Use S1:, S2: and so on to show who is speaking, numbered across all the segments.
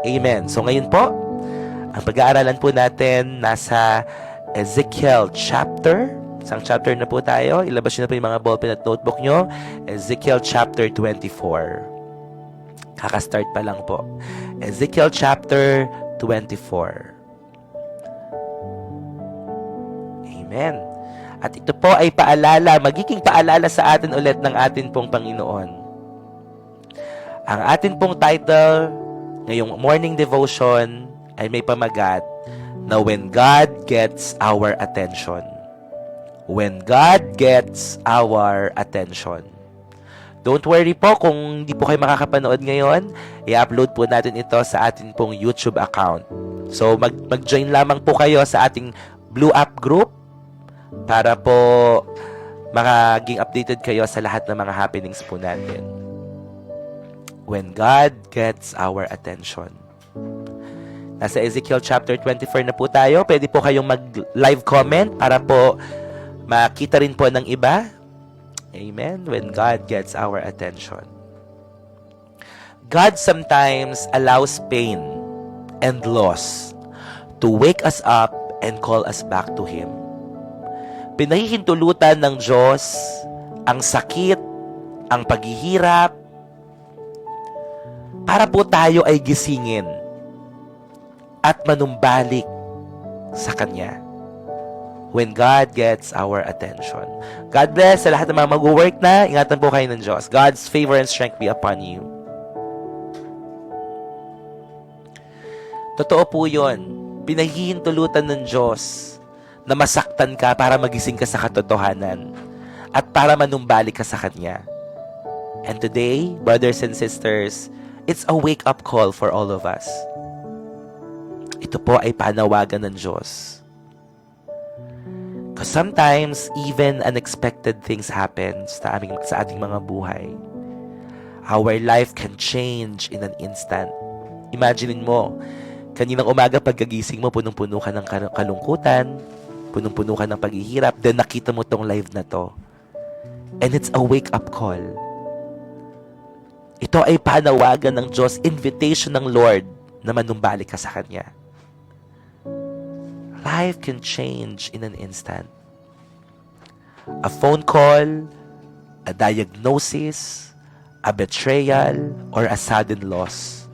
S1: Amen. So ngayon po, ang pag-aaralan po natin nasa Ezekiel chapter. Isang chapter na po tayo. Ilabas nyo na po yung mga ballpen at notebook nyo. Ezekiel chapter 24. Kaka-start pa lang po. Ezekiel chapter 24. Amen. At ito po ay paalala, magiging paalala sa atin ulit ng atin pong Panginoon. Ang atin pong title ngayong morning devotion ay may pamagat na When God Gets Our Attention. When God Gets Our Attention. Don't worry po kung hindi po kayo makakapanood ngayon, i-upload po natin ito sa atin pong YouTube account. So mag-join lamang po kayo sa ating Blue App group para po maging updated kayo sa lahat ng mga happenings po natin. When God Gets Our Attention. Nasa Ezekiel chapter 24 na po tayo. Pwede po kayong mag-live comment para po makita rin po ng iba. Amen. When God gets our attention. God sometimes allows pain and loss to wake us up and call us back to Him. Pinahihintulutan ng Diyos ang sakit, ang paghihirap, para po tayo ay gisingin at manumbalik sa Kanya. When God gets our attention. God bless sa lahat ng mga mag-work na. Ingatan po kayo ng Diyos. God's favor and strength be upon you. Totoo po yun. Pinahihintulutan ng Diyos na masaktan ka para magising ka sa katotohanan at para manumbalik ka sa Kanya. And today, brothers and sisters, it's a wake-up call for all of us. Ito po ay panawagan ng Diyos. Because sometimes, even unexpected things happen sa ating mga buhay. Our life can change in an instant. Imagine mo, kaninang umaga pagkagising mo, punong-puno ka ng kalungkutan, punong-puno ka ng paghihirap, then nakita mo tong live na to. And it's a wake-up call. Ito ay panawagan ng Diyos, invitation ng Lord na manumbalik ka sa Kanya. Life can change in an instant. A phone call, a diagnosis, a betrayal, or a sudden loss.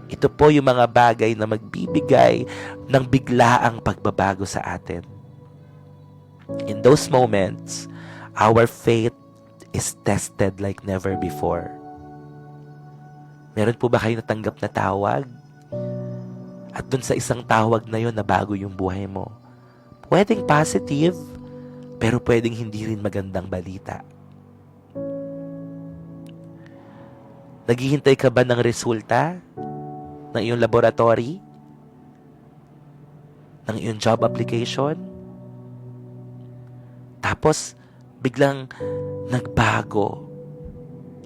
S1: Ito po yung mga bagay na magbibigay ng biglaang pagbabago sa atin. In those moments, our faith is tested like never before. Meron po ba kayo natanggap na tawag? At dun sa isang tawag na yun, nabago yung buhay mo. Pwedeng positive, pero pwedeng hindi rin magandang balita. Naghihintay ka ba ng resulta ng iyong laboratory? Ng iyong job application? Tapos, biglang nagbago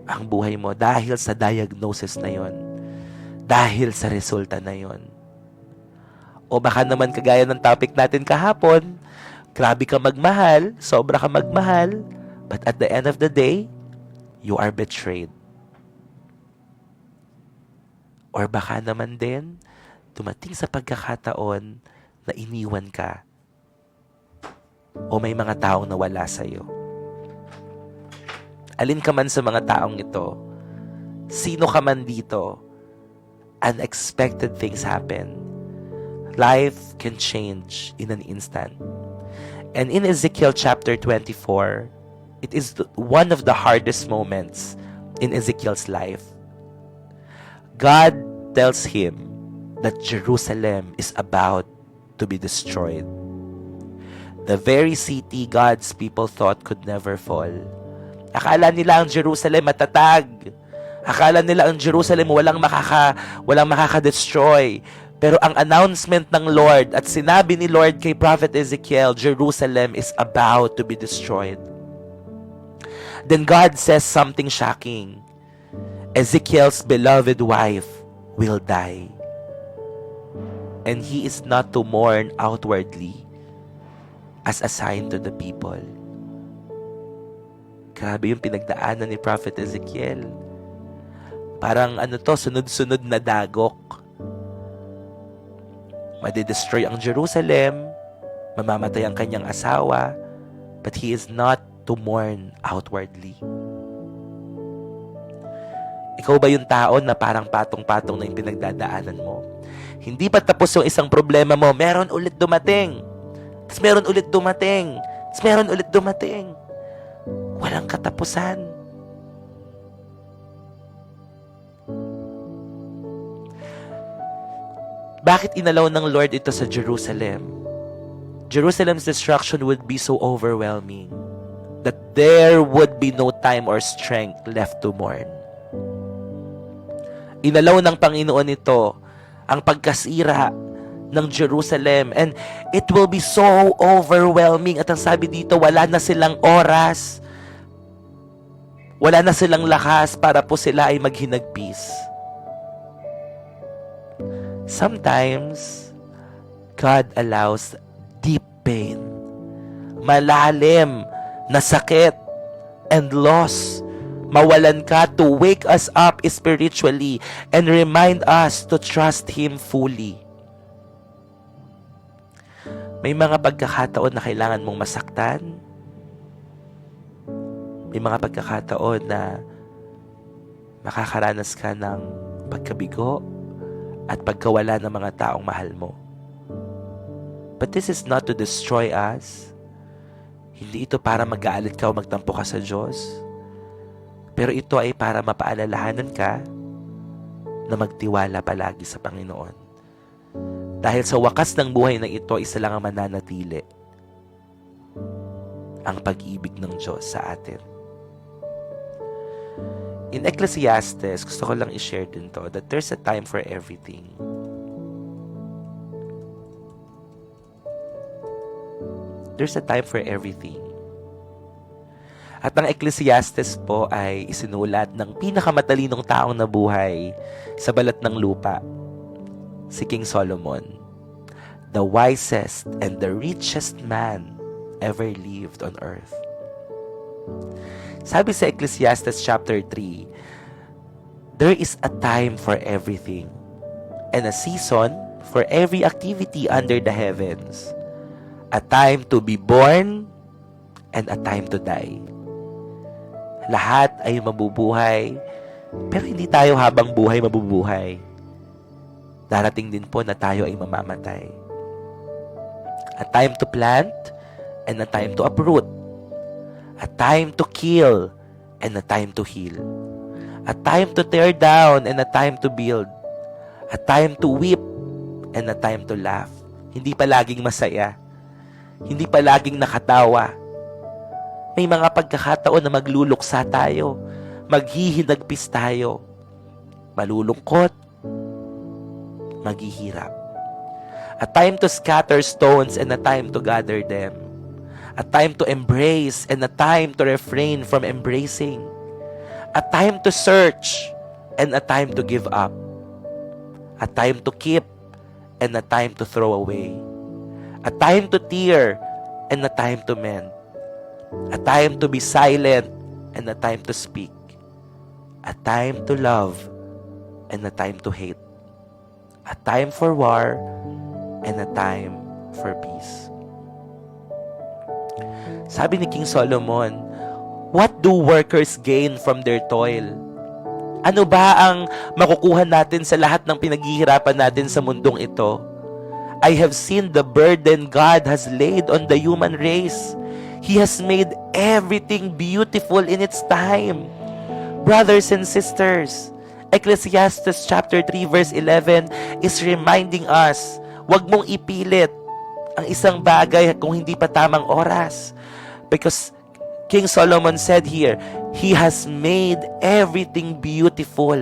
S1: ang buhay mo dahil sa diagnosis na yon, dahil sa resulta na yon. O baka naman kagaya ng topic natin kahapon, grabe ka magmahal, sobra ka magmahal, but at the end of the day, you are betrayed. Or baka naman din, dumating sa pagkakataon na iniwan ka o may mga taong nawala sa'yo. Alin ka man sa mga taong ito, sino ka man dito, unexpected things happen. Life can change in an instant. And in Ezekiel chapter 24, it is one of the hardest moments in Ezekiel's life. God tells him that Jerusalem is about to be destroyed. The very city God's people thought could never fall. Akala nila ang Jerusalem matatag. Akala nila ang Jerusalem walang makaka-destroy. Pero ang announcement ng Lord at sinabi ni Lord kay Prophet Ezekiel, Jerusalem is about to be destroyed. Then God says something shocking. Ezekiel's beloved wife will die. And he is not to mourn outwardly as a sign to the people. Grabe yung pinagdaanan ni Prophet Ezekiel. Parang sunod-sunod na dagok Madidestroy ang Jerusalem, mamamatay ang kanyang asawa, but he is not to mourn outwardly. Ikaw ba yung tao na parang patong-patong na yung pinagdadaanan mo? Hindi pa tapos yung isang problema mo, meron ulit dumating. Tapos meron ulit dumating. Tapos meron ulit dumating. Walang katapusan. Bakit inalaw ng Lord ito sa Jerusalem? Jerusalem's destruction would be so overwhelming that there would be no time or strength left to mourn. Inalaw ng Panginoon ito ang pagkasira ng Jerusalem, and it will be so overwhelming. At ang sabi dito, wala na silang oras, wala na silang lakas para po sila ay maghinagpis. Sometimes God allows deep pain, malalim na sakit and loss, mawalan ka, to wake us up spiritually and remind us to trust Him fully. May mga pagkakataon na kailangan mong masaktan. May mga pagkakataon na makakaranas ka ng pagkabigo at pagkawala ng mga taong mahal mo. But this is not to destroy us. Hindi ito para mag-aalit ka o magtampo ka sa Diyos. Pero ito ay para mapaalalahanan ka na magtiwala palagi sa Panginoon. Dahil sa wakas ng buhay na ito, isa lang ang mananatili: ang pag-ibig ng Diyos sa atin. In Ecclesiastes, gusto ko lang i-share din to, that there's a time for everything. There's a time for everything. At ang Ecclesiastes po ay isinulat ng pinakamatalinong taong nabuhay sa balat ng lupa, si King Solomon, the wisest and the richest man ever lived on earth. Sabi sa Ecclesiastes chapter 3, there is a time for everything and a season for every activity under the heavens, a time to be born and a time to die. Lahat ay mabubuhay, pero hindi tayo habang buhay mabubuhay. Darating din po na tayo ay mamamatay. A time to plant and a time to uproot. A time to kill and a time to heal. A time to tear down and a time to build. A time to weep and a time to laugh. Hindi palaging masaya. Hindi palaging nakatawa. May mga pagkakataon na magluluksa tayo, maghihinagpis tayo, malulungkot, maghihirap. A time to scatter stones and a time to gather them. A time to embrace and a time to refrain from embracing. A time to search and a time to give up. A time to keep and a time to throw away. A time to tear and a time to mend. A time to be silent and a time to speak. A time to love and a time to hate. A time for war and a time for peace. Sabi ni King Solomon, what do workers gain from their toil? Ano ba ang makukuha natin sa lahat ng pinaghihirapan natin sa mundong ito? I have seen the burden God has laid on the human race. He has made everything beautiful in its time. Brothers and sisters, Ecclesiastes chapter 3 verse 11 is reminding us, huwag mong ipilit ang isang bagay kung hindi pa tamang oras. Because King Solomon said here, He has made everything beautiful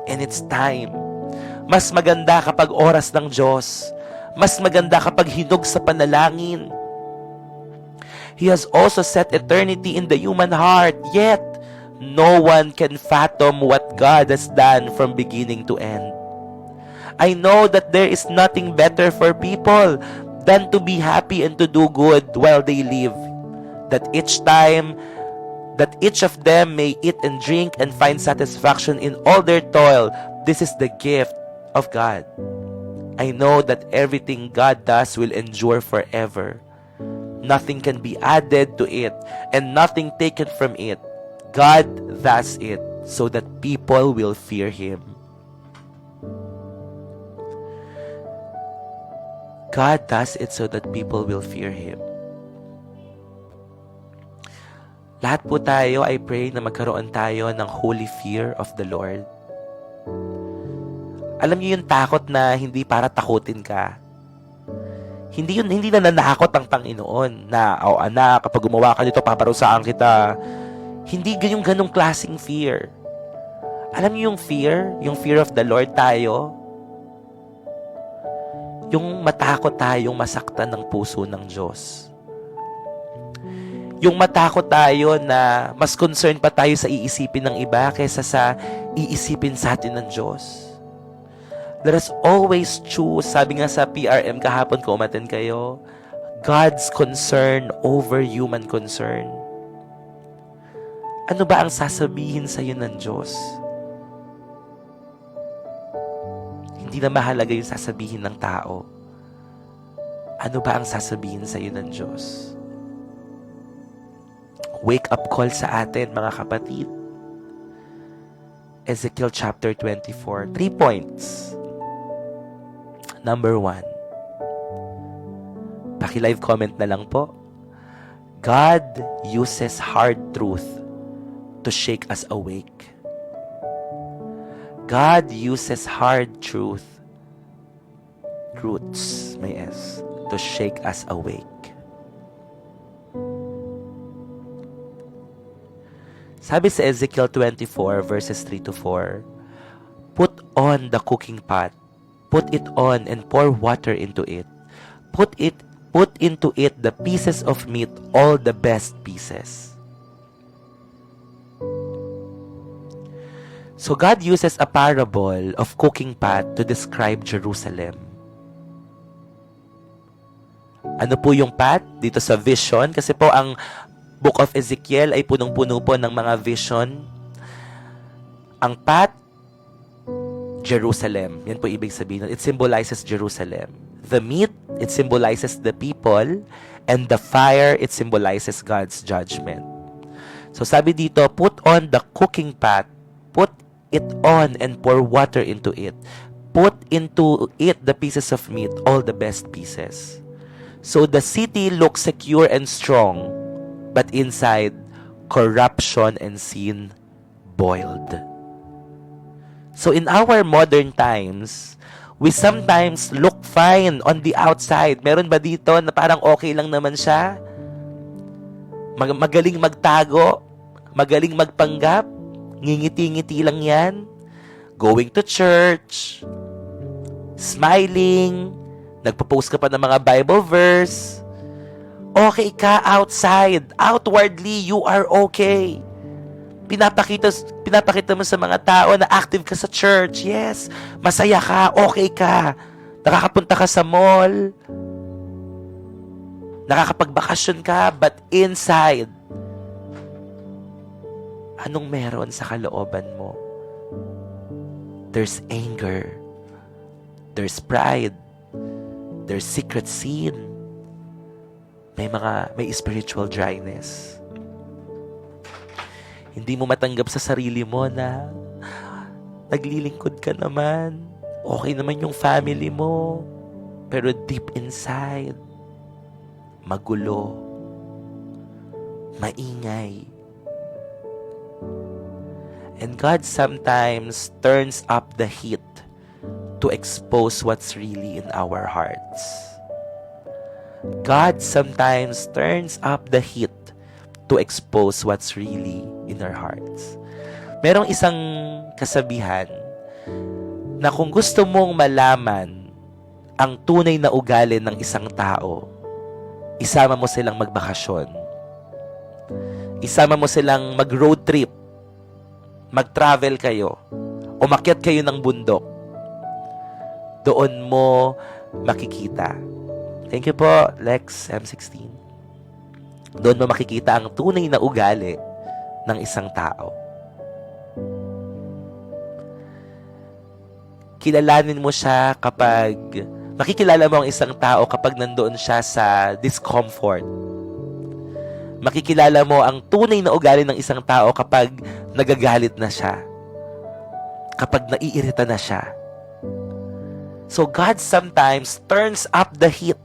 S1: in its time. Mas maganda kapag oras ng Diyos. Mas maganda kapag hinog sa panalangin. He has also set eternity in the human heart, yet no one can fathom what God has done from beginning to end. I know that there is nothing better for people than to be happy and to do good while they live. That each of them may eat and drink and find satisfaction in all their toil. This is the gift of God. I know that everything God does will endure forever. Nothing can be added to it and nothing taken from it. God does it so that people will fear Him. God does it so that people will fear Him. Lahat po tayo, I pray na magkaroon tayo ng holy fear of the Lord. Alam niyo yung takot na hindi para takutin ka. Hindi na nanakot ang Panginoon na, anak, kapag gumawa ka nito, paparusaan kita. Hindi ganong klaseng fear. Alam niyo yung fear of the Lord tayo, yung matakot tayong masaktan ng puso ng Diyos. Yung matakot tayo na mas concerned pa tayo sa iisipin ng iba kaysa sa iisipin sa atin ng Diyos. Let us always choose, sabi nga sa PRM kahapon kung umattend kayo, God's concern over human concern. Ano ba ang sasabihin sa iyo ng Diyos? Hindi na mahalaga yung sasabihin ng tao. Ano ba ang sasabihin sa iyo ng Diyos? Wake up call sa atin, mga kapatid. Ezekiel chapter 24. 3 points. Number 1. Paki-live comment na lang po. God uses hard truth to shake us awake. God uses hard truths, may S, to shake us awake. Sabi sa Ezekiel 24 verses 3 to 4, put on the cooking pot, put it on and pour water into it. Put into it the pieces of meat, all the best pieces. So God uses a parable of cooking pot to describe Jerusalem. Ano po yung pot? Dito sa vision, kasi po ang Book of Ezekiel ay punong-puno po ng mga vision. Ang pot, Jerusalem. Yan po ibig sabihin. It symbolizes Jerusalem. The meat, it symbolizes the people. And the fire, it symbolizes God's judgment. So sabi dito, put on the cooking pot, put it on and pour water into it. Put into it the pieces of meat, all the best pieces. So the city looks secure and strong, but inside, corruption and sin boiled. So in our modern times, we sometimes look fine on the outside. Meron ba dito na parang okay lang naman siya? Magaling magtago? Magaling magpanggap? Ngingiti-ngiti lang yan? Going to church? Smiling? Nagpo-post ka pa ng mga Bible verse? Okay ka outside. Outwardly, you are okay. Pinapakita mo sa mga tao na active ka sa church. Yes. Masaya ka. Okay ka. Nakakapunta ka sa mall. Nakakapagbakasyon ka. But inside, anong meron sa kalooban mo? There's anger. There's pride. There's secret sin. May spiritual dryness. Hindi mo matanggap sa sarili mo na naglilingkod ka naman. Okay naman yung family mo. Pero deep inside, magulo, maingay. And God sometimes turns up the heat to expose what's really in our hearts. God sometimes turns up the heat to expose what's really in our hearts. Merong isang kasabihan na kung gusto mong malaman ang tunay na ugali ng isang tao, isama mo silang magbakasyon. Isama mo silang mag-road trip. Mag-travel kayo. Umakyat kayo ng bundok. Doon mo makikita. Thank you po, Lex M16. Doon mo makikita ang tunay na ugali ng isang tao. Kilalanin mo siya kapag, makikilala mo ang isang tao kapag nandoon siya sa discomfort. Makikilala mo ang tunay na ugali ng isang tao kapag nagagalit na siya. Kapag naiirita na siya. So God sometimes turns up the heat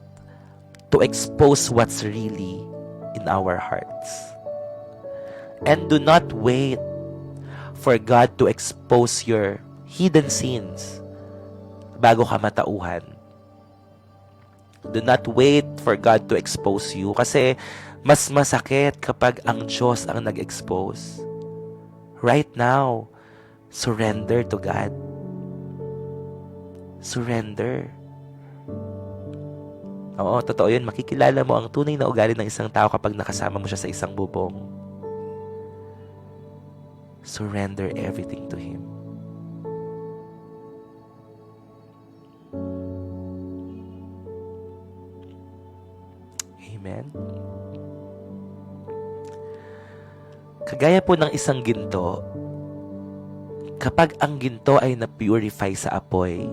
S1: to expose what's really in our hearts. And do not wait for God to expose your hidden sins bago ka matauhan. Do not wait for God to expose you kasi mas masakit kapag ang Diyos ang nag-expose. Right now, surrender to God. Surrender. Oo, totoo yun. Makikilala mo ang tunay na ugali ng isang tao kapag nakasama mo siya sa isang bubong. Surrender everything to Him. Amen. Kagaya po ng isang ginto, kapag ang ginto ay na-purify sa apoy,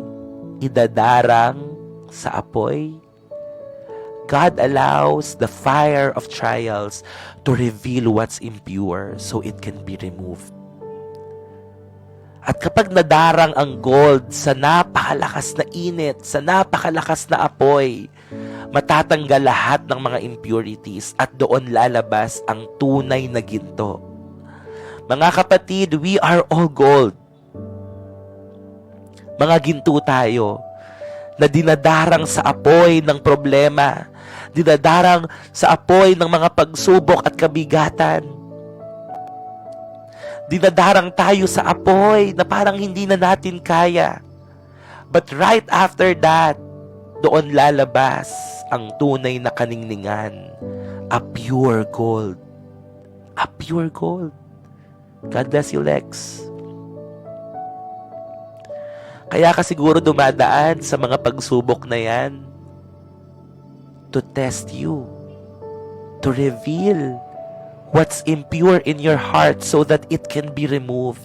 S1: idadarang sa apoy, God allows the fire of trials to reveal what's impure so it can be removed. At kapag nadarang ang gold sa napakalakas na init, sa napakalakas na apoy, matatanggal lahat ng mga impurities at doon lalabas ang tunay na ginto. Mga kapatid, we are all gold. Mga ginto tayo na dinadarang sa apoy ng problema, dinadarang sa apoy ng mga pagsubok at kabigatan. Dinadarang tayo sa apoy na parang hindi na natin kaya. But right after that, doon lalabas ang tunay na kaningningan, a pure gold. A pure gold. God bless you, Lex. Kaya ka siguro dumadaan sa mga pagsubok na yan to test you, to reveal what's impure in your heart so that it can be removed.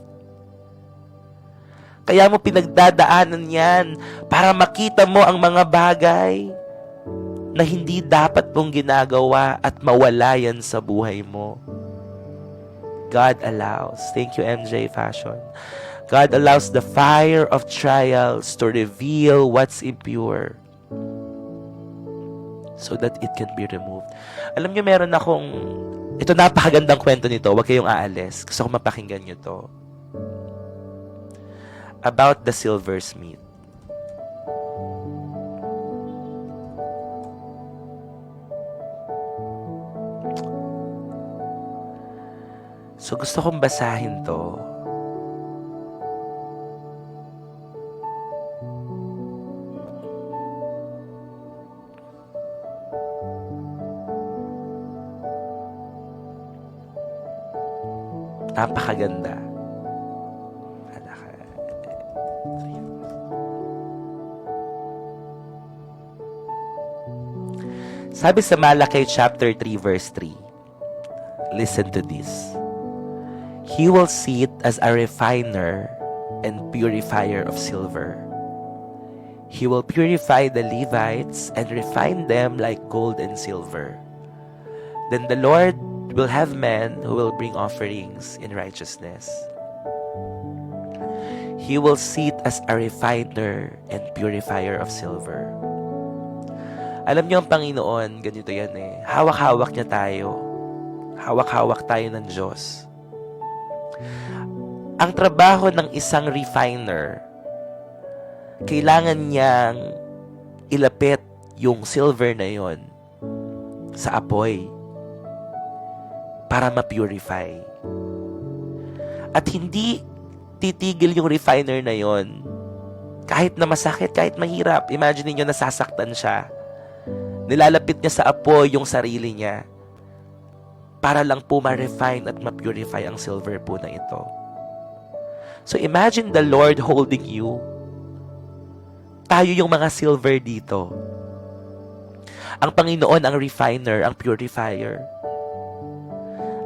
S1: Kaya mo pinagdadaanan yan para makita mo ang mga bagay na hindi dapat mong ginagawa at mawala yan sa buhay mo. God allows. Thank you, MJ Fashion. God allows the fire of trials to reveal what's impure so that it can be removed. Alam niyo, meron akong, ito napakagandang kwento nito, huwag kayong aalis. Gusto ko mapakinggan niyo to. About the silversmith. So gusto kong basahin to. Napakaganda. Sabi sa Malakay chapter 3 verse 3, listen to this. He will sit as a refiner and purifier of silver. He will purify the Levites and refine them like gold and silver. Then the Lord will have men who will bring offerings in righteousness. He will sit as a refiner and purifier of silver. Alam niyo ang Panginoon, ganito yan eh. Hawak-hawak niya tayo. Hawak-hawak tayo ng Diyos. Ang trabaho ng isang refiner, kailangan niyang ilapit yung silver na yon sa apoy para ma-purify. At hindi titigil yung refiner na yon kahit na masakit, kahit mahirap. Imagine niyo nasasaktan siya. Nilalapit niya sa apoy yung sarili niya para lang po ma-refine at ma-purify ang silver po na ito. So imagine the Lord holding you. Tayo yung mga silver dito. Ang Panginoon ang refiner, ang purifier.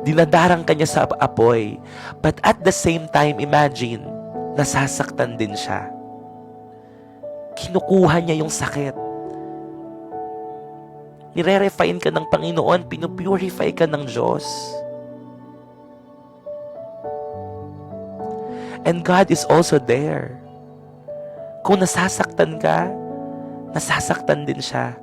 S1: Dinadarang kanya sa apoy. But at the same time, imagine, nasasaktan din siya. Kinukuha niya yung sakit. Nire-refine ka ng Panginoon, pinupurify ka ng Diyos. And God is also there. Kung nasasaktan ka, nasasaktan din siya.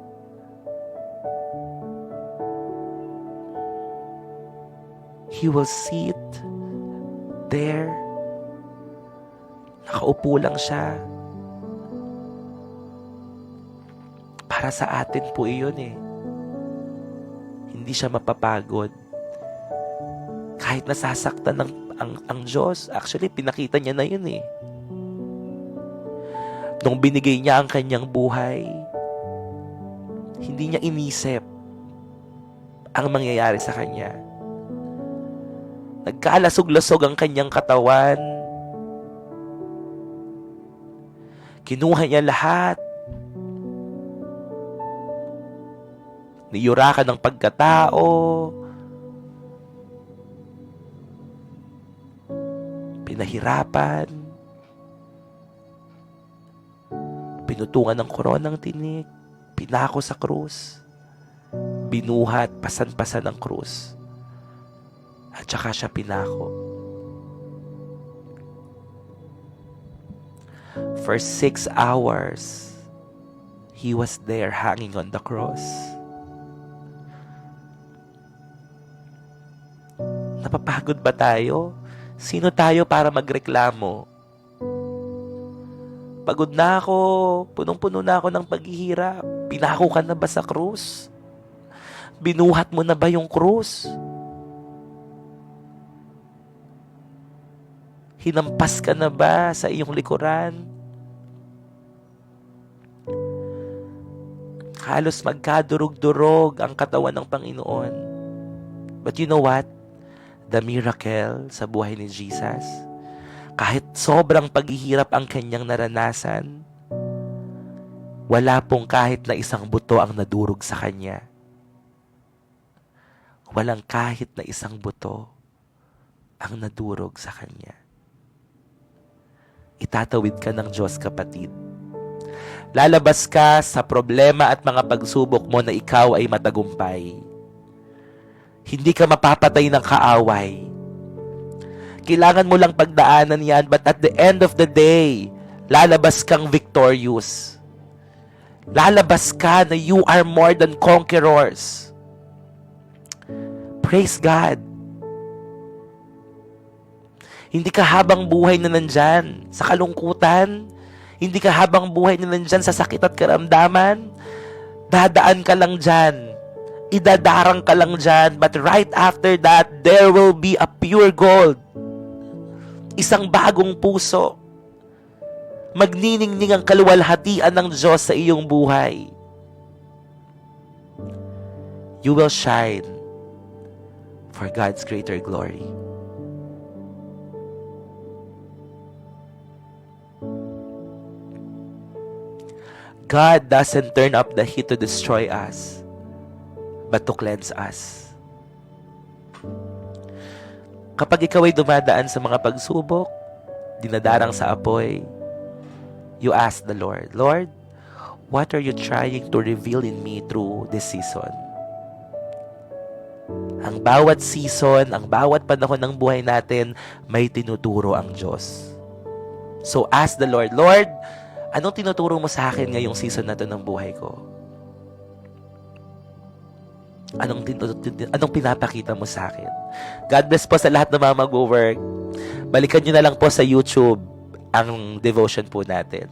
S1: He will sit there. Nakaupo lang siya. Para sa atin po iyon eh. Hindi siya mapapagod. Kahit nasasaktan ang Diyos, actually pinakita niya na yun eh. Nung binigay niya ang kanyang buhay, hindi niya inisip ang mangyayari sa kanya. Nagkalasog-lasog ang kanyang katawan. Kinuha niya lahat. Niyurakan ng pagkatao. Pinahirapan. Pinutungan ng koronang tinik. Pinako sa krus. Binuhat, pasan-pasan ng krus. At saka siya pinako. For 6 hours, He was there hanging on the cross. Napapagod ba tayo? Sino tayo para magreklamo? Pagod na ako, punong-puno na ako ng paghihirap. Pinako ka na ba sa krus? Binuhat mo na ba yung krus? Hinampas ka na ba sa iyong likuran? Halos magkadurog-durog ang katawan ng Panginoon. But you know what? The miracle sa buhay ni Jesus, kahit sobrang paghihirap ang kanyang naranasan, wala pong kahit na isang buto ang nadurog sa kanya. Walang kahit na isang buto ang nadurog sa kanya. Itatawid ka ng Diyos, kapatid. Lalabas ka sa problema at mga pagsubok mo na ikaw ay matagumpay. Hindi ka mapapatay ng kaaway. Kailangan mo lang pagdaanan yan, but at the end of the day, lalabas kang victorious. Lalabas ka na you are more than conquerors. Praise God. Hindi ka habang buhay na nandyan sa kalungkutan. Hindi ka habang buhay na nandyan sa sakit at karamdaman. Dadaan ka lang dyan. Idadarang ka lang dyan. But right after that, there will be a pure gold. Isang bagong puso. Magniningning ang kaluwalhatian ng Diyos sa iyong buhay. You will shine for God's greater glory. God doesn't turn up the heat to destroy us, but to cleanse us. Kapag ikaw ay dumadaan sa mga pagsubok, dinadarang sa apoy, you ask the Lord, Lord, what are you trying to reveal in me through this season? Ang bawat season, ang bawat panahon ng buhay natin, may tinuturo ang Diyos. So ask the Lord, Lord, anong tinuturo mo sa akin ngayong season na to ng buhay ko? Anong pinapakita mo sa akin? God bless po sa lahat ng mga mag-work. Balikan nyo na lang po sa YouTube ang devotion po natin.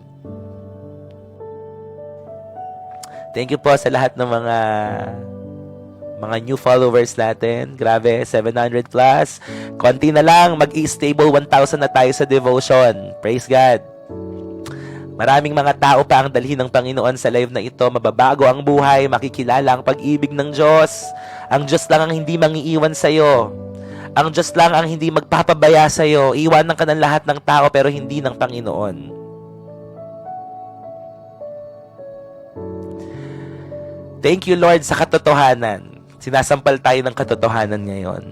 S1: Thank you po sa lahat ng mga new followers natin. Grabe, 700 plus. Konti na lang, mag-i-stable 1,000 na tayo sa devotion. Praise God. Maraming mga tao pa ang dalhin ng Panginoon sa live na ito. Mababago ang buhay, makikilala ang pag-ibig ng Diyos. Ang Diyos lang ang hindi mangiiwan sa'yo. Ang Diyos lang ang hindi magpapabaya sa'yo. Iwanan ka ng lahat ng tao pero hindi ng Panginoon. Thank you, Lord, sa katotohanan. Sinasampal tayo ng katotohanan ngayon.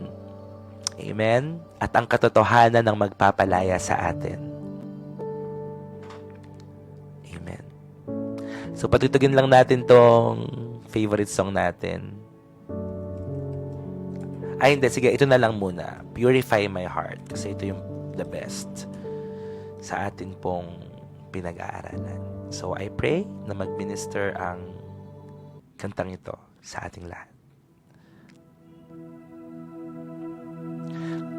S1: Amen? At ang katotohanan ang magpapalaya sa atin. Amen. So, patutugin lang natin tong favorite song natin. Ay, hindi. Sige, ito na lang muna. Purify My Heart. Kasi ito yung the best sa atin pong pinag-aaralan. So, I pray na mag-minister ang kantang ito sa ating lahat.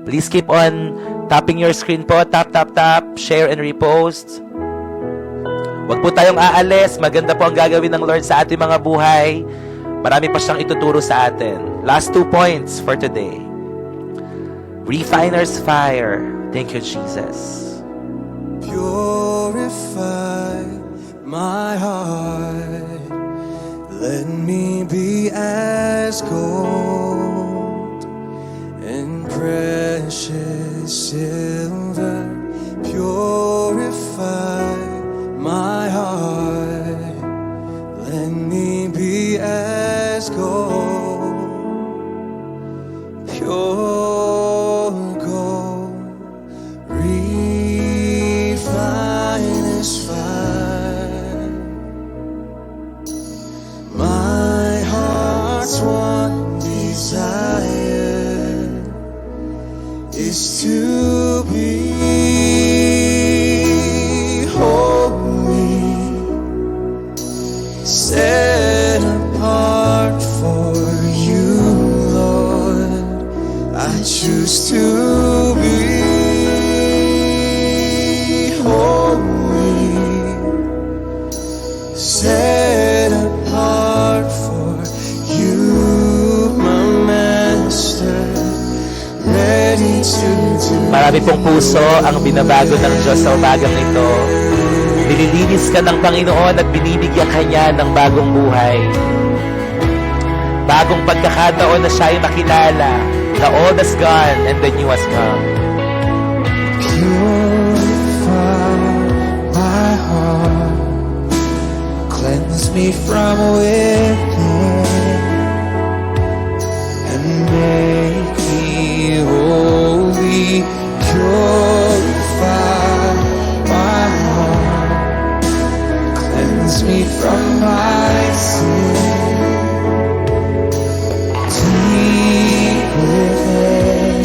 S1: Please keep on tapping your screen po. Tap, tap, tap. Share and repost. Huwag po tayong aalis. Maganda po ang gagawin ng Lord sa ating mga buhay. Marami pa siyang ituturo sa atin. Last 2 points for today. Refiner's fire. Thank you, Jesus.
S2: Purify my heart. Let me be as gold and precious silver. Purify my heart. Let me be as gold, pure gold, refinest fire. My heart's one desire is to be holy, set apart for you, Lord. I choose to be holy, set apart for you, my Master, ready to do.
S1: Marami pong puso ang binabago ng Diyos sa umagang ito. Nililinis ka ng Panginoon at binibigyan ka niya ng bagong buhay. Bagong pagkakataon na siya ay makilala. The old has gone and the new has come.
S2: Purify my heart, cleanse me from within, and make me holy. Purify my heart, cleanse me from my sin. Deep within,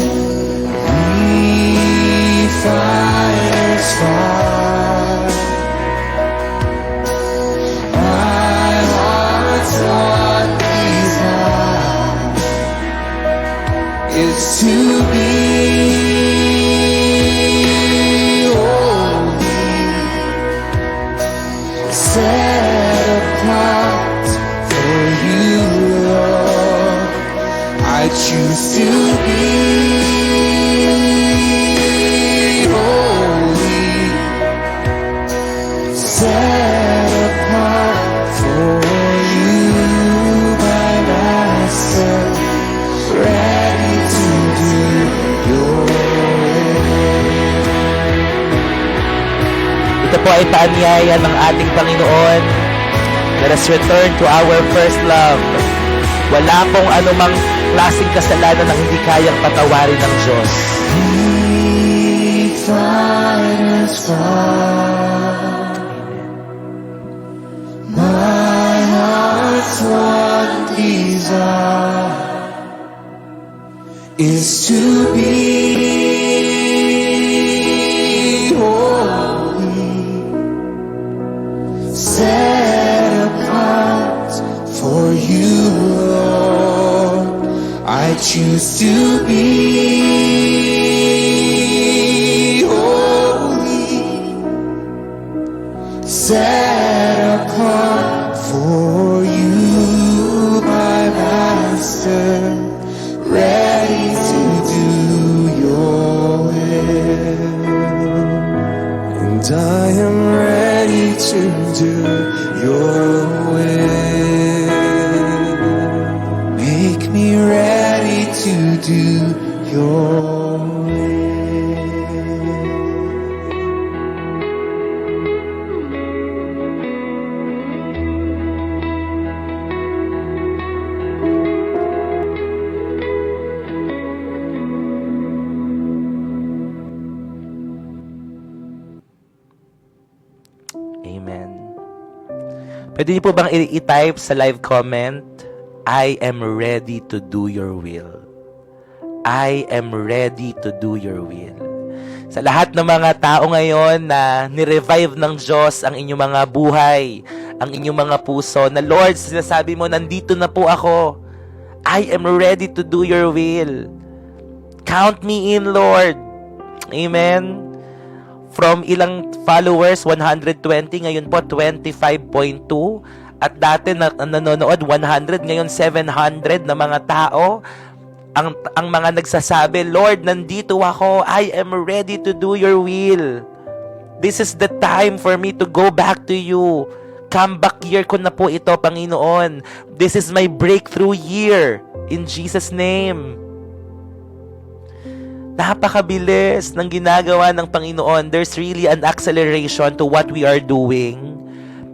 S2: refiner's fire. My heart's one desire is to be holy, set apart for you, Lord. I choose to be holy, set apart for you, my Master, ready to do your will.
S1: Ito po ay paanyaya ng ating Panginoon. Let us return to our first love. Wala pong anumang klaseng kasalanan na hindi kayang patawarin ng Diyos.
S2: Refiner's fire. My heart's one desire is to be holy, set apart for you, Lord. I choose to be holy, set apart for you, my Master, ready to do your will. And I am ready to do your will. Make me ready to do your will.
S1: Amen. Pwede niyo po bang i-type sa live comment, I am ready to do your will. I am ready to do your will. Sa lahat ng mga tao ngayon na ni-revive ng Diyos ang inyong mga buhay, ang inyong mga puso, na Lord, sinasabi mo, nandito na po ako. I am ready to do your will. Count me in, Lord. Amen. From ilang followers, 120, ngayon po 25.2. At dati na nanonood 100, ngayon 700 na mga tao. Ang mga nagsasabi, Lord, nandito ako. I am ready to do your will. This is the time for me to go back to you. Comeback year ko na po ito, Panginoon. This is my breakthrough year. In Jesus' name. Napakabilis ng ginagawa ng Panginoon. There's really an acceleration to what we are doing.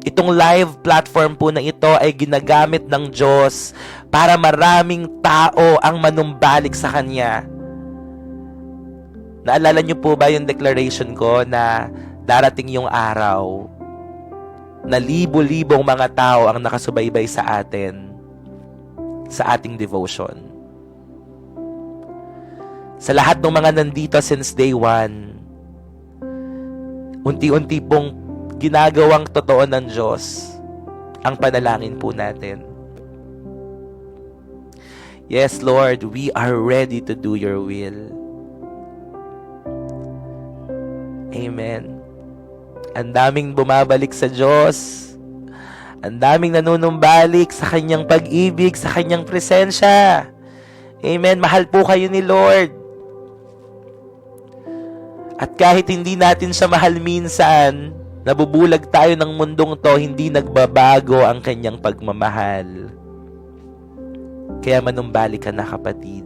S1: Itong live platform po na ito ay ginagamit ng Diyos para maraming tao ang manumbalik sa Kanya. Naalala niyo po ba yung declaration ko na darating yung araw na libo-libong mga tao ang nakasubaybay sa atin sa ating devotion? Sa lahat ng mga nandito since day one, unti-unti pong ginagawang totoo ng Diyos ang panalangin po natin. Yes, Lord, we are ready to do your will. Amen. Ang daming bumabalik sa Diyos. Ang daming nanunumbalik sa Kanyang pag-ibig, sa Kanyang presensya. Amen. Mahal po kayo ni Lord. At kahit hindi natin siya mahal minsan, nabubulag tayo ng mundong to, hindi nagbabago ang Kanyang pagmamahal. Kaya manumbalik ka na, kapatid.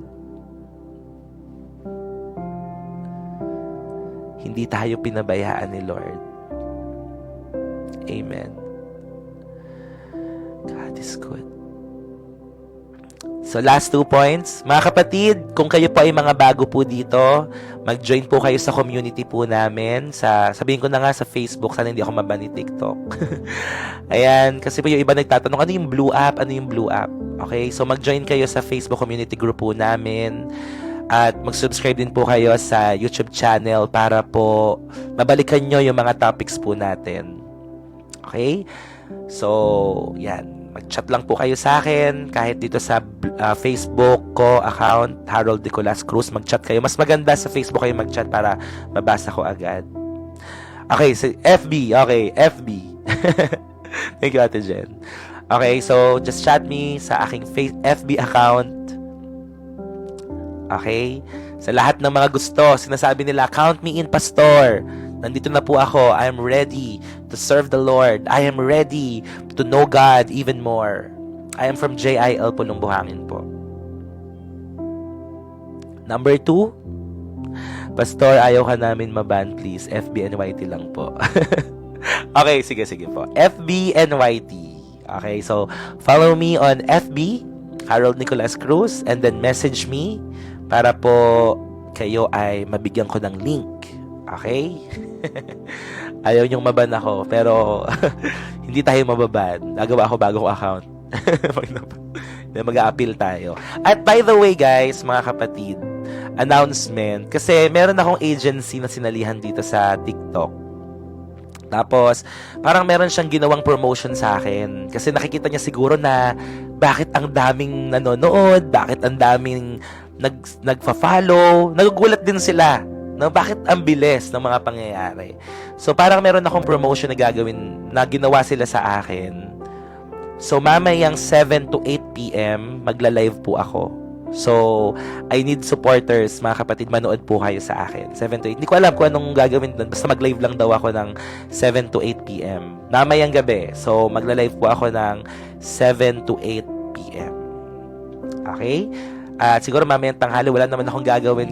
S1: Hindi tayo pinabayaan ni Lord. Amen. God is good. So last 2 points. Mga kapatid, kung kayo po ay mga bago po dito, mag-join po kayo sa community po namin. Sabihin ko na nga sa Facebook, sana hindi ako maban ni TikTok. Ayan, kasi po yung iba nagtatanong, ano yung blue app? Ano yung blue app? Okay, so mag-join kayo sa Facebook community group po namin. At mag-subscribe din po kayo sa YouTube channel para po mabalikan nyo yung mga topics po natin. Okay? So, yan. Mag-chat lang po kayo sa akin kahit dito sa Facebook ko account, Harold Nicolas Cruz. Mag-chat kayo. Mas maganda sa Facebook kayo mag-chat para mabasa ko agad. Okay, so FB. Okay, FB. Thank you, Ate Jen. Okay, so just chat me sa aking FB account. Okay? Sa lahat ng mga gusto, sinasabi nila, count me in, Pastor. Nandito na po ako. I am ready to serve the Lord. I am ready to know God even more. I am from JIL Punong Buhangin po. Number 2, Pastor, ayaw ka namin maban, please. FBNYT lang po. Okay, sige po. FBNYT. Okay, so follow me on FB, Harold Nicolas Cruz, and then message me para po kayo ay mabigyan ko ng link. Okay? Ayaw niyong maban ako, pero hindi tayo mababan. Nagawa ako bagong account. Mag-a-appeal tayo. At by the way guys, mga kapatid, announcement, kasi meron akong agency na sinalihan dito sa TikTok. Tapos, parang meron siyang ginawang promotion sa akin. Kasi nakikita niya siguro na bakit ang daming nanonood, bakit ang daming nagfa-follow. Nagugulat din sila. No, bakit ang bilis ng mga pangyayari? So, parang meron akong promotion na gagawin na ginawa sila sa akin. So, mamayang 7 to 8 p.m. magla-live po ako. So, I need supporters, mga kapatid, manood po kayo sa akin. 7 to 8. Hindi ko alam kung anong gagawin doon. Basta mag-live lang daw ako ng 7 to 8 p.m. Mamayang gabi. So, magla-live po ako ng 7 to 8 p.m. Okay? At siguro mamayang tanghali, wala naman akong gagawin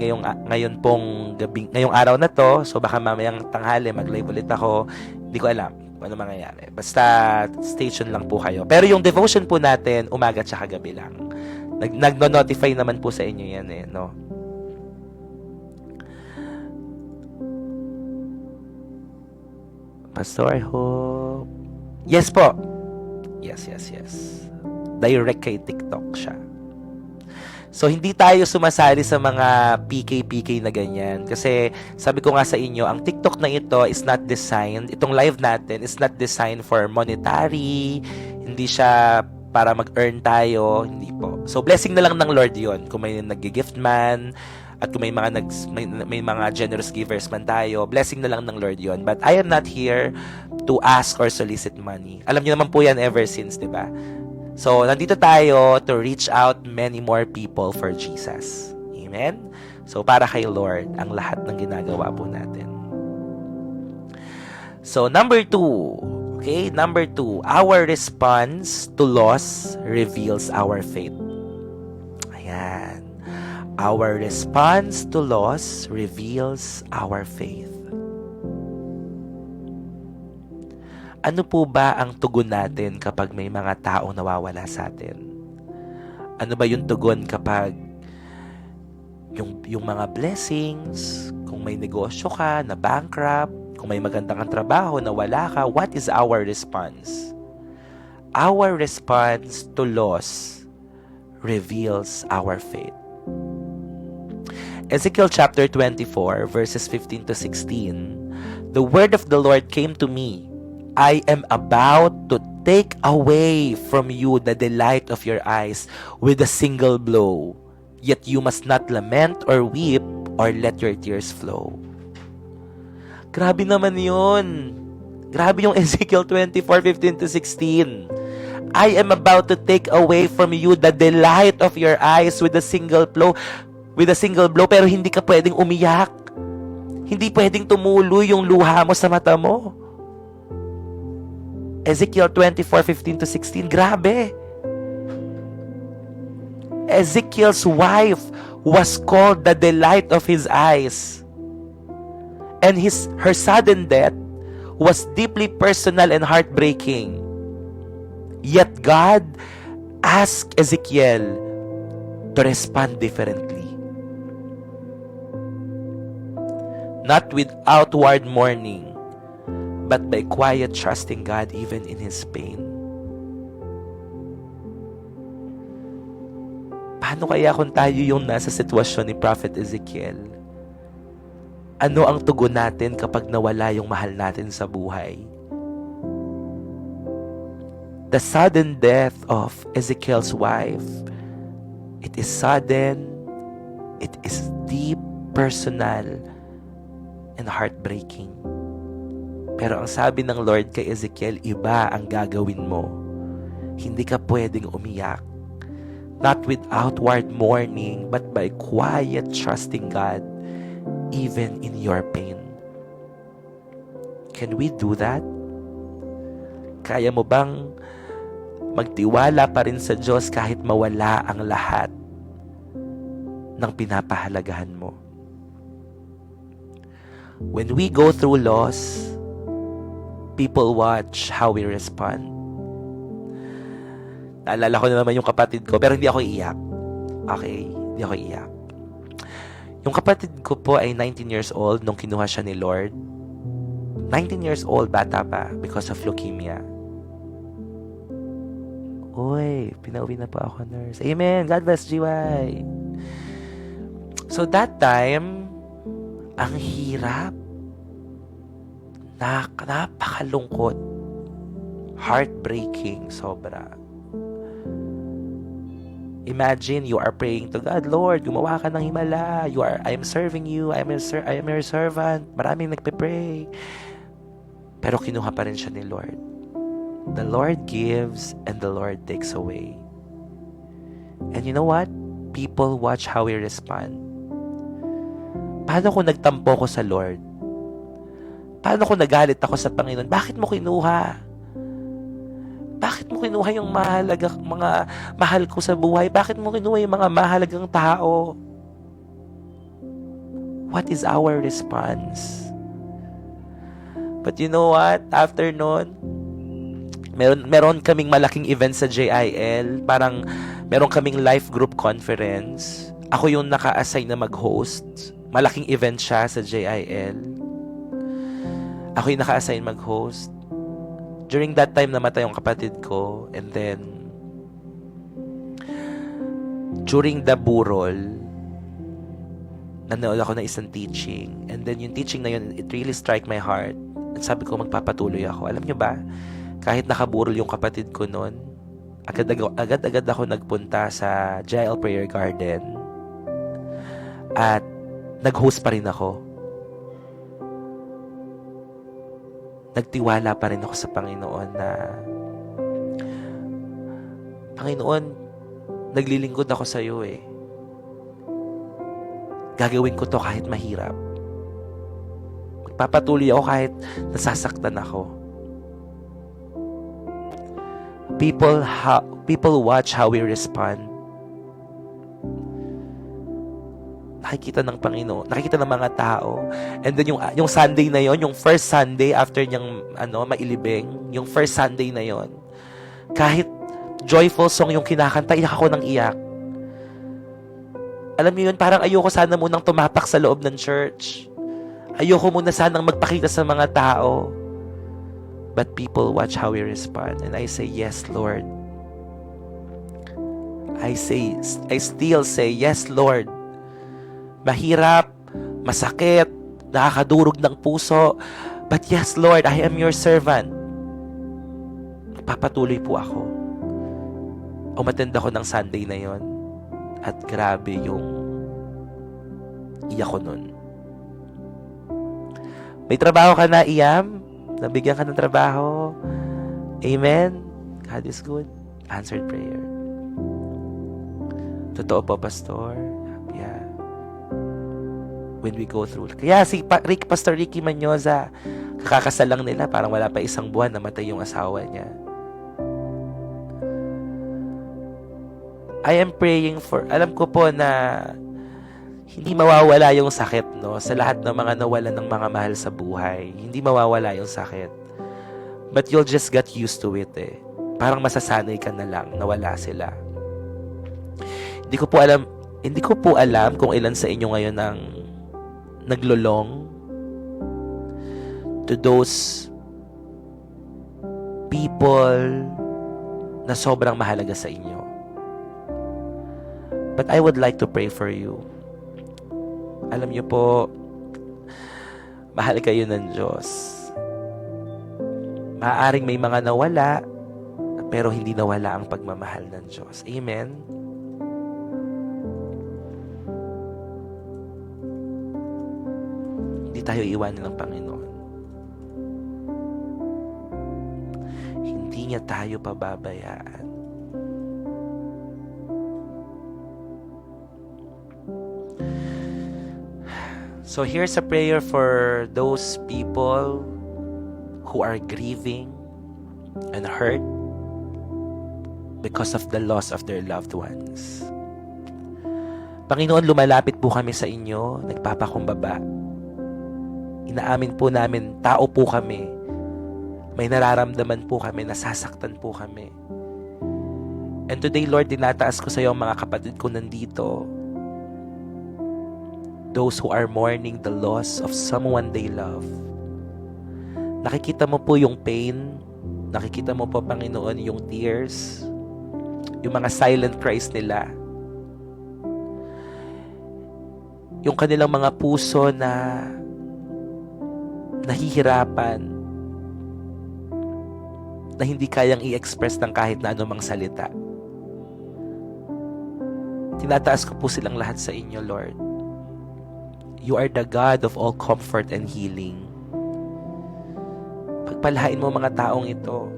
S1: ngayon pong gabi, ngayong araw na to. So baka mamayang tanghali mag-live ulit ako. Hindi ko alam kung ano mangyayari. Basta station lang po kayo. Pero yung devotion po natin, umaga at gabi lang. Nagno-notify naman po sa inyo yan no? Pastor, I hope. Yes po. Yes. Direct kay TikTok siya. So, hindi tayo sumasali sa mga PK na ganyan. Kasi, sabi ko nga sa inyo, ang TikTok na ito is not designed, itong live natin is not designed for monetary, hindi siya para mag-earn tayo, hindi po. So, blessing na lang ng Lord yon. Kung may nag-gift man, at kung may mga, may mga generous givers man tayo, blessing na lang ng Lord yon. But I am not here to ask or solicit money. Alam niyo naman po yan ever since, di ba? So, nandito tayo to reach out many more people for Jesus. Amen? So, para kay Lord, ang lahat ng ginagawa po natin. So, number 2. Okay? Number 2. Our response to loss reveals our faith. Ayan. Our response to loss reveals our faith. Ano po ba ang tugon natin kapag may mga taong nawawala sa atin? Ano ba yung tugon kapag yung mga blessings, kung may negosyo ka, na bankrupt, kung may magandang kang trabaho, na wala ka, what is our response? Our response to loss reveals our faith. Ezekiel chapter 24, verses 15 to 16, the word of the Lord came to me, I am about to take away from you the delight of your eyes with a single blow. Yet you must not lament or weep or let your tears flow. Grabe naman yun. Grabe yung Ezekiel 24:15 to 16. I am about to take away from you the delight of your eyes with a single blow. Pero hindi ka pwedeng umiyak. Hindi pwedeng tumulo yung luha mo sa mata mo. Ezekiel 24:15 to 16, grabe. Ezekiel's wife was called the delight of his eyes. And her sudden death was deeply personal and heartbreaking. Yet God asked Ezekiel to respond differently. Not with outward mourning, but by quiet trusting God even in his pain. Paano kaya kung tayo yung nasa sitwasyon ni Prophet Ezekiel? Ano ang tugon natin kapag nawala yung mahal natin sa buhay? The sudden death of Ezekiel's wife, it is sudden, it is deep, personal, and heartbreaking. Pero ang sabi ng Lord kay Ezekiel, iba ang gagawin mo. Hindi ka pwedeng umiyak. Not with outward mourning, but by quiet trusting God, even in your pain. Can we do that? Kaya mo bang magtiwala pa rin sa Diyos kahit mawala ang lahat ng pinapahalagahan mo? When we go through loss, people watch how we respond. Naalala ko na naman yung kapatid ko, pero hindi ako iiyak. Okay? Hindi ako iiyak. Yung kapatid ko po ay 19 years old nung kinuha siya ni Lord. 19 years old, bata pa, because of leukemia. Uy, pinauwi na po ako, nurse. Amen! God bless GY! So that time, ang hirap. Napakalungkot. Heartbreaking, sobra. Imagine you are praying to God, Lord, gumawa ka ng himala. I am serving you. I am your servant. Maraming nagpe-pray. Pero kinuha pa rin siya ni Lord. The Lord gives and the Lord takes away. And you know what? People watch how we respond. Paano kung nagtampo ko sa Lord? Paano kung nagalit ako sa Panginoon? Bakit mo kinuha? Bakit mo kinuha yung mga mahal ko sa buhay? Bakit mo kinuha yung mga mahalagang tao? What is our response? But you know what? After nun, meron kaming malaking event sa JIL. Parang meron kaming life group conference. Ako yung naka-assign na mag-host. Malaking event siya sa JIL. Ako yung naka-assign mag-host. During that time, namatay yung kapatid ko. And then, during the burol, nanood ako ng isang teaching. And then, yung teaching na yun, it really struck my heart. At sabi ko, magpapatuloy ako. Alam nyo ba, kahit nakaburol yung kapatid ko noon, agad-agad ako nagpunta sa Jael Prayer Garden. At nag-host pa rin ako. Nagtiwala pa rin ako sa Panginoon na, Panginoon, naglilingkod ako sa iyo eh. Gagawin ko to kahit mahirap. Magpapatuloy ako kahit nasasaktan ako. People watch how we respond. Nakikita ng Panginoon, nakikita ng mga tao. And then yung Sunday na yon, yung first Sunday after niyang mailibing, yung first Sunday na yon, kahit joyful song yung kinakanta, iyak ako ng iyak. Alam niyo yun, parang ayoko sana munang tumapak sa loob ng church. Ayoko muna sanang magpakita sa mga tao. But people watch how we respond. And I say, yes, Lord. I still say, yes, Lord. Mahirap, masakit, nakakadurog ng puso. But yes, Lord, I am your servant. Papatuloy po ako. Umattend ako ng Sunday na yon. At grabe yung iyak ko nun. May trabaho ka na, Iyam? Nabigyan ka ng trabaho? Amen? God is good. Answered prayer. Totoo po, Pastor. Yeah. When we go through. Kaya si Pastor Ricky Manyoza, kakakasal lang nila, parang wala pa isang buwan, namatay yung asawa niya. I am praying for, alam ko po na hindi mawawala yung sakit, no? Sa lahat ng mga nawalan ng mga mahal sa buhay, hindi mawawala yung sakit. But you'll just get used to it eh. Parang masasanay ka na lang na wala sila. Hindi ko po alam kung ilan sa inyo ngayon ang naglulong to those people na sobrang mahalaga sa inyo. But I would like to pray for you. Alam niyo po, mahal kayo ng Diyos. Maaaring may mga nawala, pero hindi nawala ang pagmamahal ng Diyos. Amen? Hindi tayo iwanan ng Panginoon. Hindi niya tayo pababayaan. So here's a prayer for those people who are grieving and hurt because of the loss of their loved ones. Panginoon, lumalapit po kami sa inyo, nagpapakumbaba. Inaamin po namin, tao po kami. May nararamdaman po kami, nasasaktan po kami. And today, Lord, dinataas ko sa iyo ang mga kapatid ko nandito. Those who are mourning the loss of someone they love. Nakikita mo po yung pain. Nakikita mo po, Panginoon, yung tears. Yung mga silent cries nila. Yung kanilang mga puso na nahihirapan. Na hindi kayang i-express ng kahit na anumang salita. Tinataas ko po silang lahat sa inyo, Lord. You are the God of all comfort and healing. Pagpalain mo mga taong ito.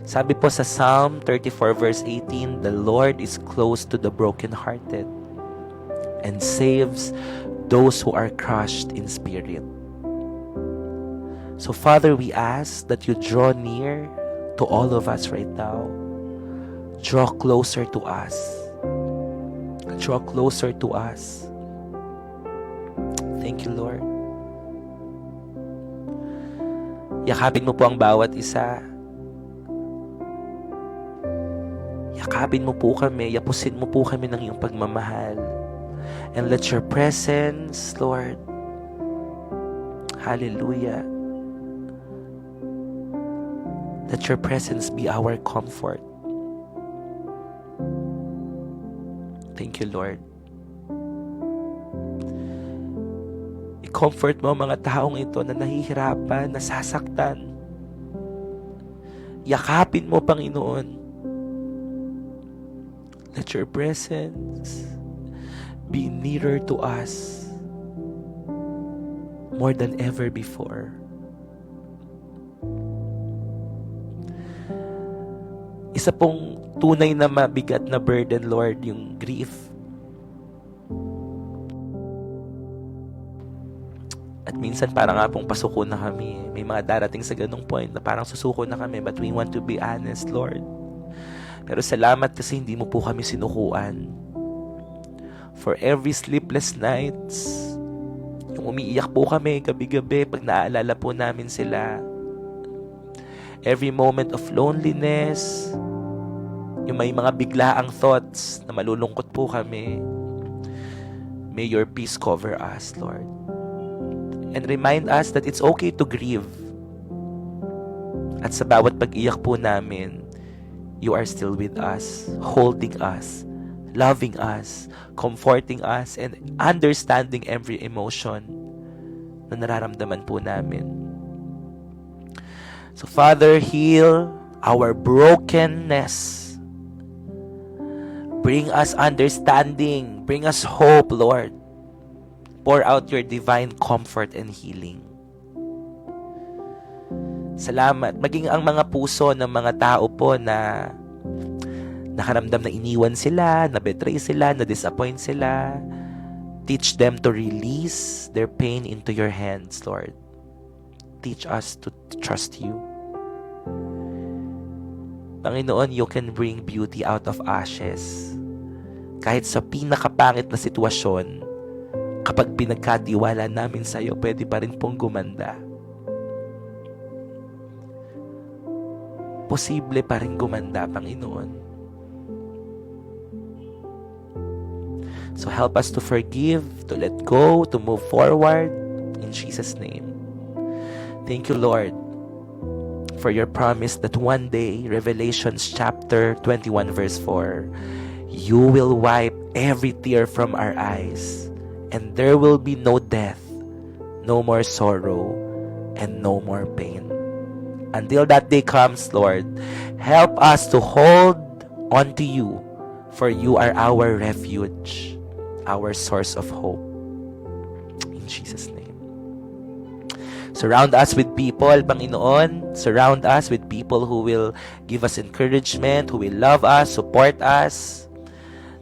S1: Sabi po sa Psalm 34 verse 18, the Lord is close to the brokenhearted and saves those who are crushed in spirit. So Father, we ask that you draw near to all of us right now. Draw closer to us. Draw closer to us. Thank you, Lord. Yakapin mo po ang bawat isa. Yakapin mo po kami. Yapusin mo po kami ng iyong pagmamahal. And let your presence, Lord, hallelujah, Let your presence be our comfort. Thank you, Lord. I-comfort mo ang mga taong ito na nahihirapan, nasasaktan. Yakapin mo, Panginoon. Let your presence be nearer to us more than ever before. Isa pong tunay na mabigat na burden, Lord, yung grief. At minsan parang nga pong pasuko na kami. May mga darating sa ganung point na parang susuko na kami, but we want to be honest, Lord. Pero salamat kasi hindi mo po kami sinukuan. For every sleepless nights, yung umiiyak po kami gabi-gabi pag naaalala po namin sila. Every moment of loneliness, yung may mga biglaang thoughts na malulungkot po kami. May your peace cover us, Lord. And remind us that it's okay to grieve. At sa bawat pag-iyak po namin, you are still with us, holding us, loving us, comforting us, and understanding every emotion na nararamdaman po namin. So Father, heal our brokenness. Bring us understanding. Bring us hope, Lord. Pour out your divine comfort and healing. Salamat. Maging ang mga puso ng mga tao po na nakaramdam na iniwan sila, na betray sila, na disappoint sila. Teach them to release their pain into your hands, Lord. Teach us to trust you. Panginoon, you can bring beauty out of ashes. Kahit sa pinakapangit na sitwasyon, kapag pinagkatiwala namin sa iyo, pwede pa rin pong gumanda. Posible pa rin gumanda, Panginoon. So help us to forgive, to let go, to move forward. In Jesus' name. Thank you, Lord, for your promise that one day, Revelations chapter 21 verse 4, you will wipe every tear from our eyes, and there will be no death, no more sorrow, and no more pain. Until that day comes, Lord, help us to hold on to you, for you are our refuge, our source of hope. In Jesus' name. Surround us with people, Panginoon. Surround us with people who will give us encouragement, who will love us, support us.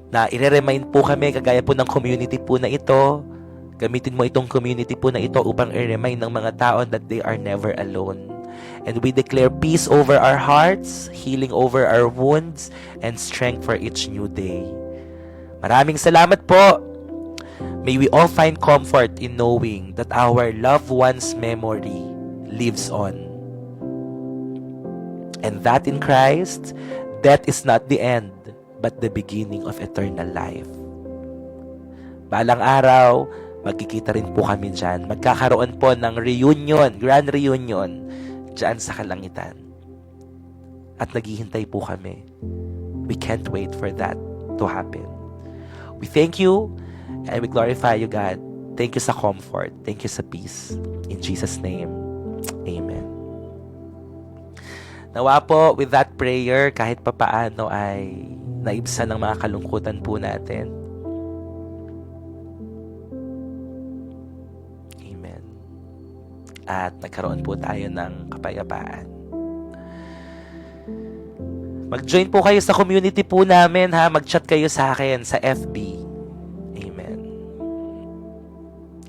S1: Na i-remind po kami, kagaya po ng community po na ito. Gamitin mo itong community po na ito upang i-remind ng mga tao that they are never alone. And we declare peace over our hearts, healing over our wounds, and strength for each new day. Maraming salamat po. May we all find comfort in knowing that our loved one's memory lives on. And that in Christ, death is not the end, but the beginning of eternal life. Balang araw, magkikita rin po kami dyan. Magkakaroon po ng reunion, grand reunion, dyan sa kalangitan. At naghihintay po kami. We can't wait for that to happen. We thank you, and we glorify you, God. Thank you sa comfort. Thank you sa peace. In Jesus' name, Amen. Nawa po, with that prayer, kahit papaano ay naibsan ng mga kalungkutan po natin. Amen. At nagkaroon po tayo ng kapayapaan. Mag-join po kayo sa community po namin, ha? Mag-chat kayo sa akin sa FB. Amen.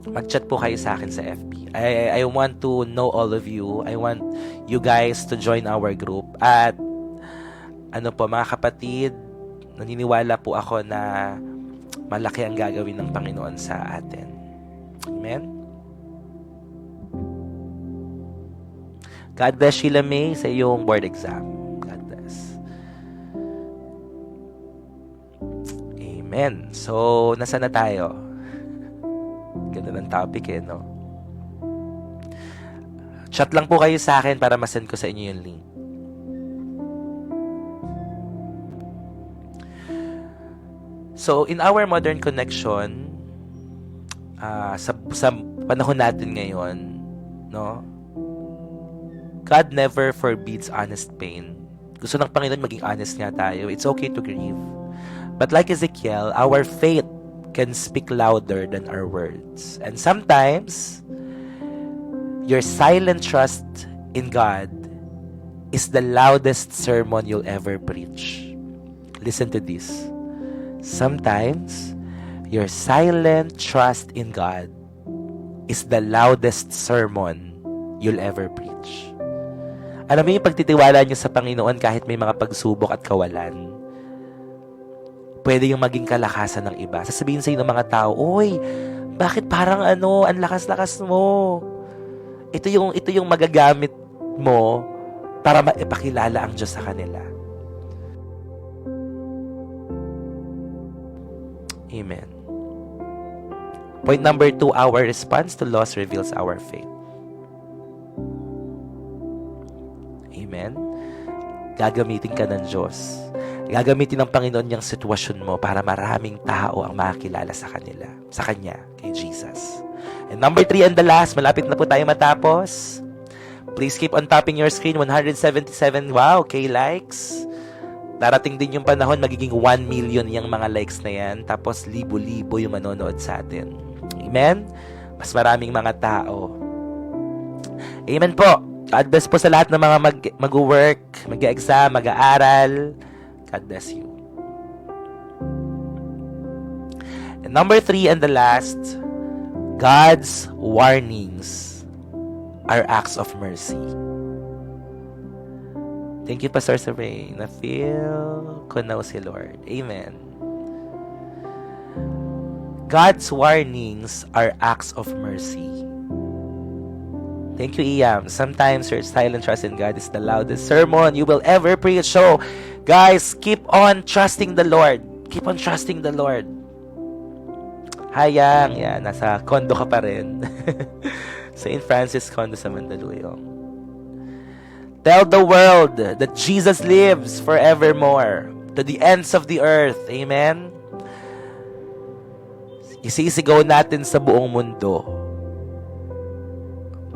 S1: Mag-chat po kayo sa akin sa FB. I want to know all of you. I want you guys to join our group. At ano po, mga kapatid, naniniwala po ako na malaki ang gagawin ng Panginoon sa atin. Amen. God bless Sheila May sa iyong board exam. God bless. Amen. So, nasa na tayo? Ganda ng topic no? Chat lang po kayo sa akin para masend ko sa inyo yung link. So, in our modern connection, sa panahon natin ngayon, no? God never forbids honest pain. Gusto ng Panginoon maging honest nga tayo. It's okay to grieve. But like Ezekiel, our faith can speak louder than our words. And sometimes, your silent trust in God is the loudest sermon you'll ever preach. Listen to this. Sometimes, your silent trust in God is the loudest sermon you'll ever preach. Alam mo yung pagtitiwala nyo sa Panginoon kahit may mga pagsubok at kawalan, pwede yung maging kalakasan ng iba. Sasabihin sa'yo ng mga tao, "Uy, bakit parang ang lakas-lakas mo?" Ito yung magagamit mo para maipakilala ang Diyos sa kanila. Amen. Point number 2, our response to loss reveals our faith. Amen. Gagamitin ka ng Diyos. Gagamitin ng Panginoon yung sitwasyon mo para maraming tao ang makakilala sa Kanya, kay Jesus. And number 3 and the last, malapit na po tayo matapos. Please keep on tapping your screen. 177, wow, likes. Darating din yung panahon, magiging 1 million yung mga likes na yan. Tapos libo-libo yung manonood sa atin. Amen? Mas maraming mga tao. Amen po. God bless po sa lahat ng mga mag-work, mag-exam, mag-aaral. God bless you. And number 3 and the last, God's warnings are acts of mercy. Thank you, Pastor Saray. Na-feel ko na si Lord. Amen. God's warnings are acts of mercy. Thank you, Iyam. Sometimes your silent trust in God is the loudest sermon you will ever preach. So, guys, keep on trusting the Lord. Keep on trusting the Lord. Hayang, yan, nasa condo ka pa rin. St. Francis Condo sa Mandaluyong. Tell the world that Jesus lives forevermore to the ends of the earth. Amen? Isisigaw natin sa buong mundo,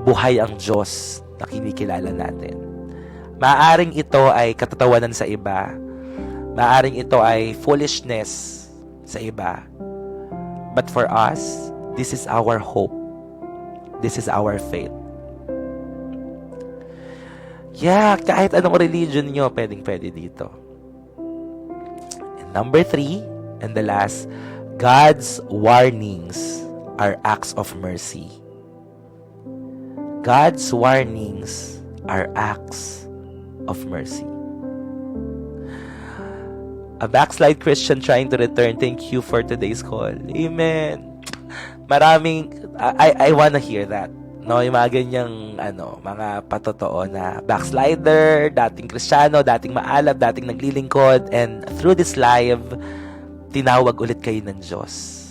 S1: buhay ang Diyos na kinikilala natin. Maaring ito ay katatawanan sa iba. Maaring ito ay foolishness sa iba. But for us, this is our hope. This is our faith. Yeah, kahit anong religion nyo, pwede dito. And number 3, and the last, God's warnings are acts of mercy. God's warnings are acts of mercy. A backslide Christian trying to return. Thank you for today's call. Amen. Maraming, I wanna hear that. No, yung mga ganyang, mga patotoo na backslider, dating Kristiyano, dating maalab, dating naglilingkod, and through this live, tinawag ulit kayo ng Diyos.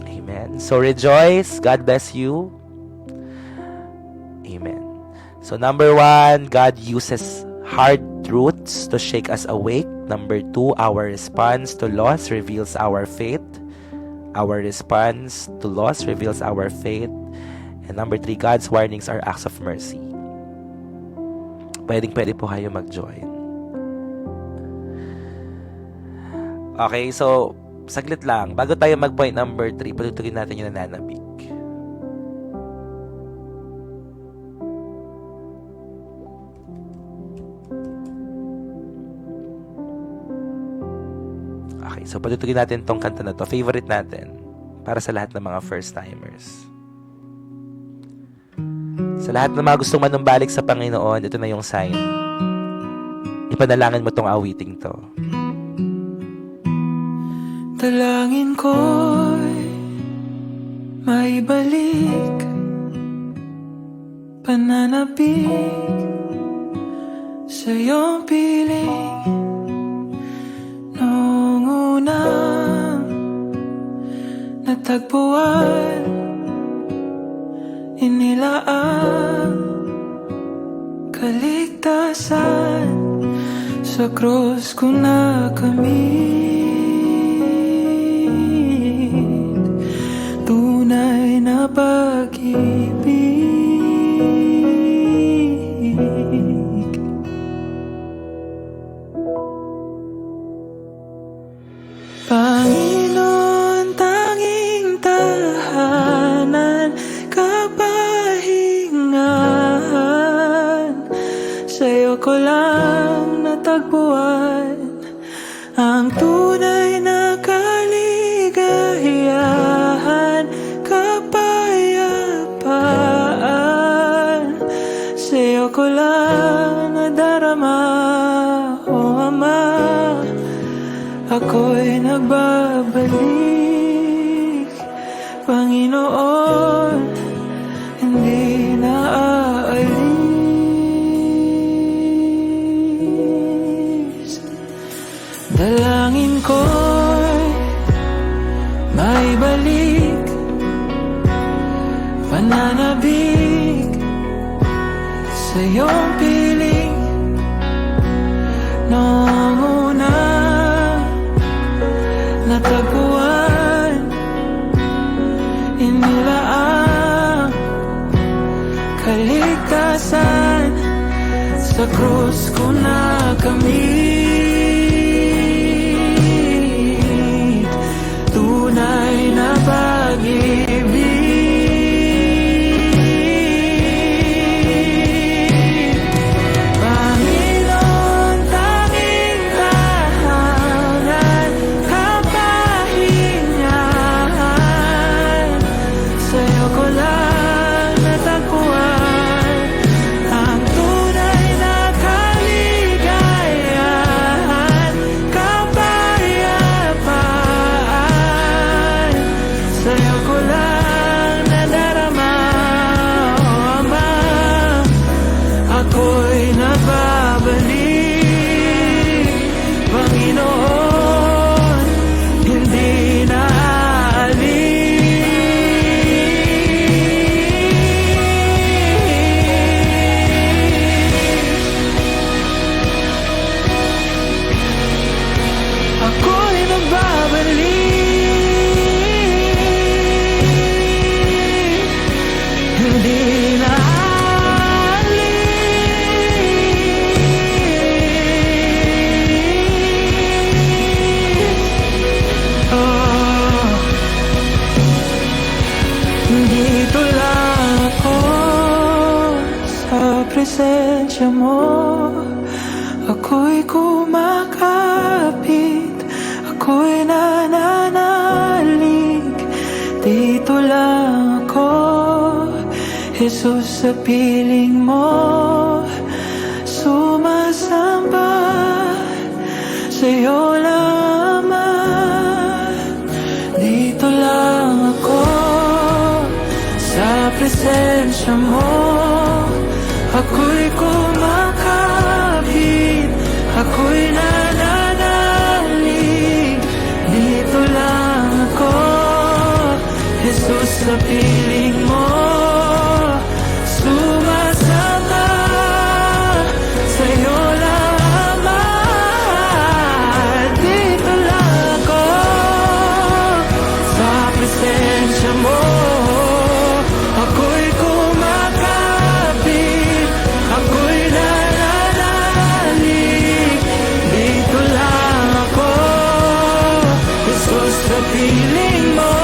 S1: Amen. So rejoice. God bless you. Amen. So number 1, God uses hard truths to shake us awake. Number 2, our response to loss reveals our faith. Our response to loss reveals our faith. And number 3, God's warnings are acts of mercy. Pwede po kayo mag-join. Okay, so saglit lang. Bago tayo mag-point number 3, patutugin natin yung nananabik. Okay, so patutugin natin tong kanta na to. Favorite natin para sa lahat ng mga first-timers. Sa lahat ng mga gustong manumbalik sa Panginoon, ito na yung sign. Ipanalangin mo tong awiting to.
S2: Dalangin ko'y maibalik, pananabik sa iyong piling. Noong unang natagpuan, inilaang kaligtasan sa krus ko na kami.
S3: pag-ibig. Panginoon, tanging tahanan, kapahingahan, sa'yo ko lang natagpuan ang tunay na kaligayahan, kapayapaan, sa'yo ko lang nadarama, o Ama. Ako'y nagbabalik, Panginoon, hindi na aalis. Dalangin ko'y maibalik, pananabik sa iyong piling noong una natagpuan, inilaang kaligtasan, sa krus ko nakamit tunay na pag-ibig. Panginoon, tanging tahanan, kapahingahan, sa'yo ko lang natagpuan ang tunay na kaligayahan, kapayapaan, sa'yo ko lang nadarama, o Ama. Ako'y nagbabalik, Panginoon, hindi na aalis. Ako'y nagbabalik, hindi na aalis. Oh, dito lang ako sa presensya mo. Ako'y kumakapit, ako'y nananalig. Dito lang ako, Jesus, sa piling mo. Sumasamba sa'yo lang, Ama. Dito lang ako sa presensya mo. Ako'y kumakapit, ako'y nananalig. Dito lang ako, Jesus, sa piling mo. Sumasama sa'yo lang, Ama. Dito lang ako sa presensya mo. Ako'y kumakapit, ako'y nananalig. Dito lang ako, Jesus, sa piling mo.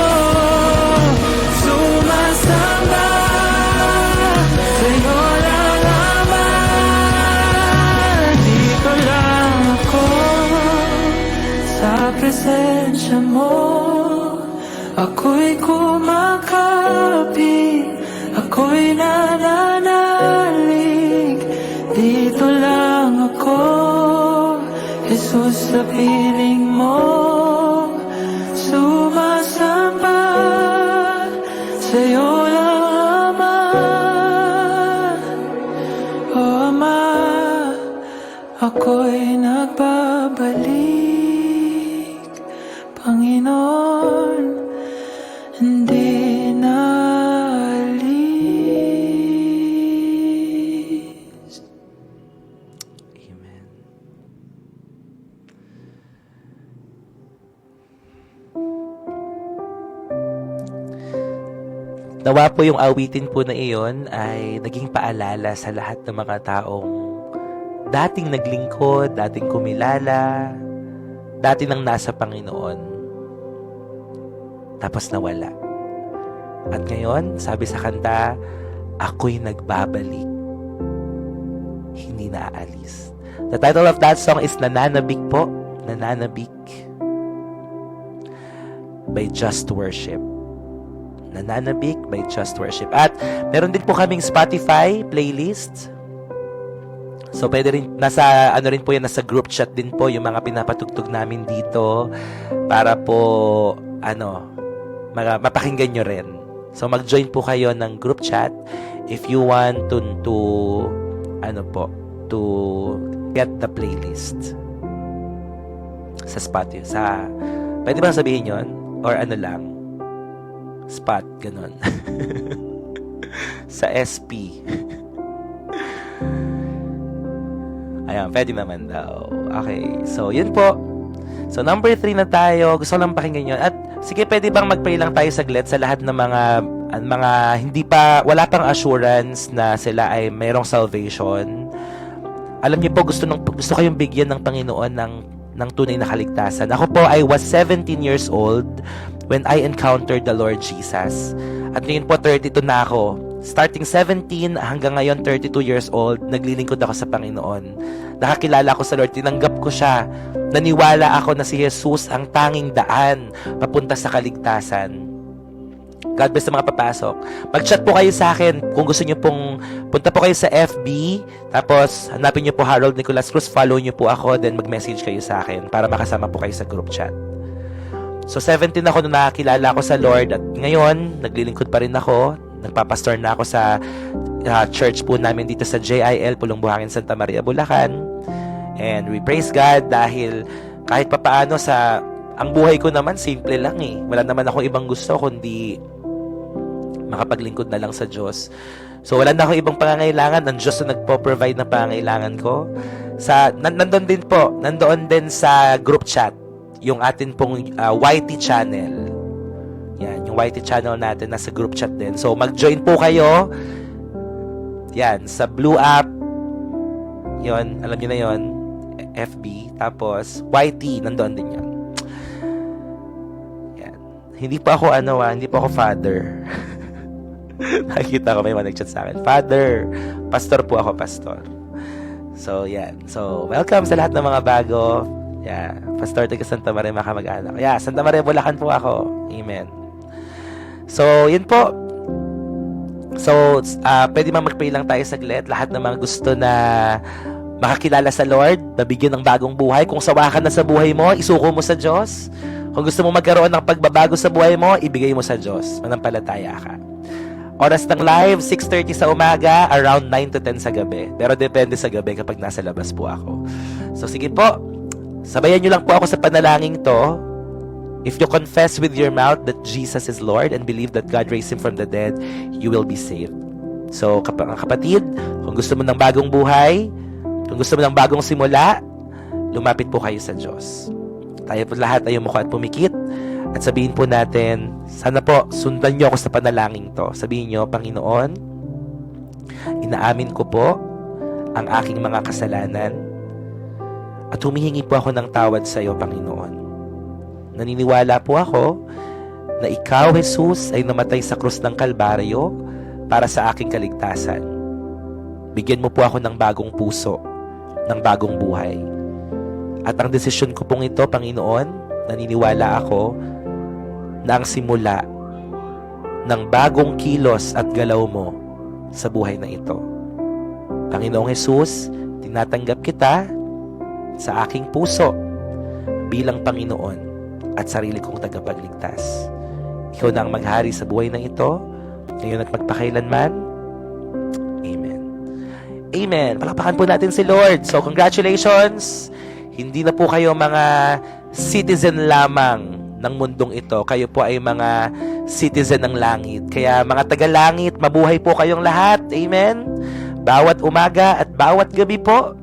S3: Sumasamba sa'yo lang, Ama. Dito lang ako sa presensya mo. Ako'y kumakapit, ako'y nananalig. Dito lang ako, Jesus, sa piling mo. Sumasamba sa'yo lang, Ama. O Ama, ako'y nagbabalik, Panginoon, hindi na alis.
S1: Amen. Nawa po yung awitin po na iyon ay naging paalala sa lahat ng mga taong dating naglingkod, dating kumilala, dati nang nasa Panginoon, tapos nawala. At ngayon, sabi sa kanta, ako'y nagbabalik, hindi na aalis. The title of that song is Nananabik po, Nananabik, by Just Worship. Nananabik by Just Worship. At meron din po kaming Spotify playlist. So pwede rin, nasa group chat din po yung mga pinapatugtog namin dito para po mapakinggan nyo rin. So mag-join po kayo ng group chat if you want to get the playlist sa Spotify. Pwede bang sabihin yon? Or lang? Spot, ganun. Sa SP. Ayan, pwede naman daw. Okay, so yun po. So number 3 na tayo. Gusto ko lang pakinggan yun. At sige, pwede bang mag-pray lang tayo saglit sa lahat ng mga wala pang assurance na sila ay mayroong salvation. Alam niyo po, gusto kayong bigyan ng Panginoon ng tunay na kaligtasan. Ako po, I was 17 years old when I encountered the Lord Jesus. At ngayon po, 32 na ako. Starting 17 hanggang ngayon 32 years old, naglilingkod ako sa Panginoon. Nakakilala ko sa Lord, tinanggap ko siya. Naniwala ako na si Jesus ang tanging daan papunta sa kaligtasan. God bless sa mga papasok. Mag-chat po kayo sa akin kung gusto niyo pong punta po kayo sa FB, tapos hanapin niyo po Harold Nicolas Cruz, follow niyo po ako, then mag-message kayo sa akin para makasama po kayo sa group chat. So 17 ako nung nakakilala ako sa Lord at ngayon naglilingkod pa rin ako. Nagpapastor na ako sa church po namin dito sa JIL Pulong Buhangin, Santa Maria, Bulacan. And we praise God dahil kahit papaano ang buhay ko naman simple lang eh. Wala naman akong ibang gusto kundi makapaglingkod na lang sa Diyos. So wala na akong ibang pangangailangan. Ang Diyos na nagpo-provide ng pangangailangan ko. Nandoon din sa group chat yung atin pong YT channel. Yan, yung YT channel natin nasa group chat din. So mag-join po kayo. Yan, sa Blue app. Yon, alam niyo na yon. FB, tapos YT, nandoon din yon. Yan. Hindi pa ako father. Nakikita ko may mga nag-chat sa akin. Father, pastor po ako, pastor. So, yan. So, welcome sa lahat ng mga bago. Yeah, pastor taga Santa Maria, makamag-anak. Yeah, Santa Maria, Bulacan po ako. Amen. So, yun po. So, pwede mag-pray lang tayo saglit. Lahat ng mga gusto na makakilala sa Lord, mabigyan ng bagong buhay. Kung sawa ka na sa buhay mo, isuko mo sa Diyos. Kung gusto mo magkaroon ng pagbabago sa buhay mo, ibigay mo sa Diyos. Manampalataya ka. Oras ng live, 6:30 sa umaga, around 9 to 10 sa gabi. Pero depende sa gabi kapag nasa labas po ako. So, sige po. Sabayan nyo lang po ako sa panalangin to. If you confess with your mouth that Jesus is Lord and believe that God raised Him from the dead, you will be saved. So, kapatid, kung gusto mo ng bagong buhay, kung gusto mo ng bagong simula, lumapit po kayo sa Diyos. Tayo po lahat ay umuko at pumikit at sabihin po natin, sana po sundan nyo ako sa panalangin to. Sabihin nyo, Panginoon, inaamin ko po ang aking mga kasalanan at humihingi po ako ng tawad sa iyo, Panginoon. Naniniwala po ako na ikaw, Jesus, ay namatay sa krus ng Kalbaryo para sa aking kaligtasan. Bigyan mo po ako ng bagong puso, ng bagong buhay. At ang desisyon ko pong ito, Panginoon, naniniwala ako na ang simula ng bagong kilos at galaw mo sa buhay na ito. Panginoong Jesus, tinatanggap kita sa aking puso bilang Panginoon at sarili kong tagapagligtas. Ikaw na ang maghari sa buhay na ito, ngayon at magpakailanman. Amen. Amen. Palakpakan po natin si Lord. So, congratulations. Hindi na po kayo mga citizen lamang ng mundong ito. Kayo po ay mga citizen ng langit. Kaya mga taga-langit, mabuhay po kayong lahat. Amen. Bawat umaga at bawat gabi po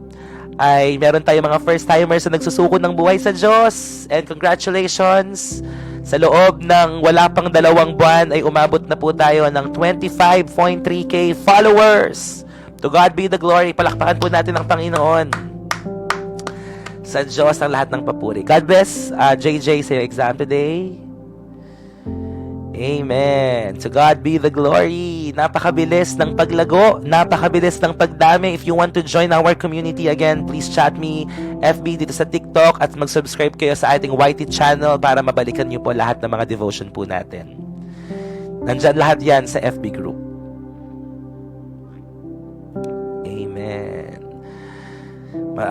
S1: ay meron tayong mga first-timers na nagsusuko ng buhay sa Diyos. And congratulations Sa loob ng wala pang 2 buwan ay umabot na po tayo ng 25.3K followers. To God be the glory. Palakpakan po natin ang Panginoon. Sa Diyos ang lahat ng papuri. God bless JJ sa iyong exam today. Amen. To God be the glory. Napakabilis ng paglago. Napakabilis ng pagdami. If you want to join our community again, please chat me FB dito sa TikTok at mag-subscribe kayo sa ating YT channel para mabalikan niyo po lahat ng mga devotion po natin. Nandyan lahat yan sa FB group. Amen.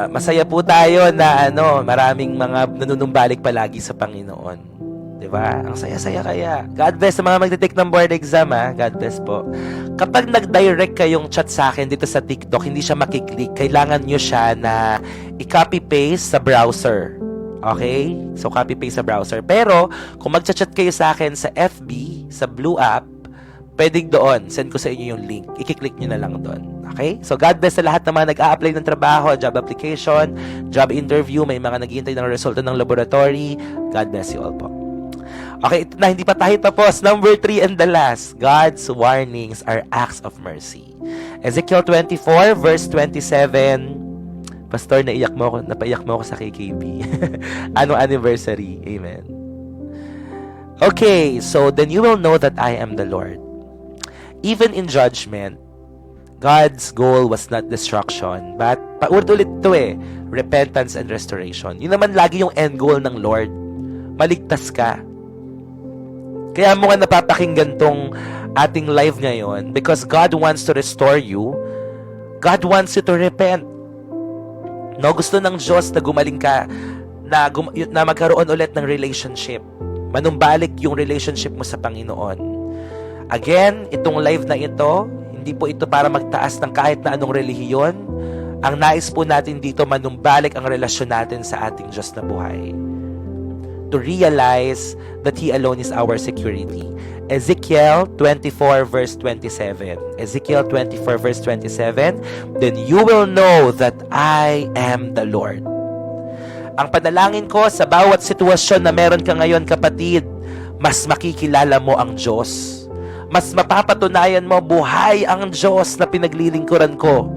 S1: Masaya po tayo na maraming mga nanunumbalik palagi sa Panginoon. Diba? Ang saya-saya kaya. God bless sa mga magte-take ng board exam, ha? God bless po. Kapag nag-direct kayong chat sa akin dito sa TikTok, hindi siya makiklik. Kailangan nyo siya na i-copy-paste sa browser. Okay? So, copy-paste sa browser. Pero, kung mag-chat kayo sa akin sa FB, sa Blue App, pwedeng doon. Send ko sa inyo yung link. I-click nyo na lang doon. Okay? So, God bless sa lahat ng mga nag-a-apply ng trabaho, job application, job interview, may mga naghihintay ng resulta ng laboratory. God bless you all po. Okay, ito na, hindi pa tayo tapos. Number 3 and the last. God's warnings are acts of mercy. Ezekiel 24, verse 27. Pastor, napaiyak mo ako sa KKB. Anong anniversary? Amen. Okay, so then you will know that I am the Lord. Even in judgment, God's goal was not destruction, but paulit-ulit ito repentance and restoration. Yun naman lagi yung end goal ng Lord. Maligtas ka. Kaya mo nga napapakinggan tong ating live ngayon because God wants to restore you. God wants you to repent. No, gusto ng Diyos na gumaling ka, na magkaroon ulit ng relationship. Manumbalik yung relationship mo sa Panginoon. Again, itong live na ito, hindi po ito para magtaas ng kahit na anong relihiyon. Ang nais po natin dito, manumbalik ang relasyon natin sa ating Diyos na buhay. To realize that He alone is our security. Ezekiel 24 verse 27. Ezekiel 24 verse 27. Then you will know that I am the Lord. Ang panalangin ko sa bawat sitwasyon na meron ka ngayon, kapatid, mas makikilala mo ang Diyos. Mas mapapatunayan mo buhay ang Diyos na pinaglilingkuran ko.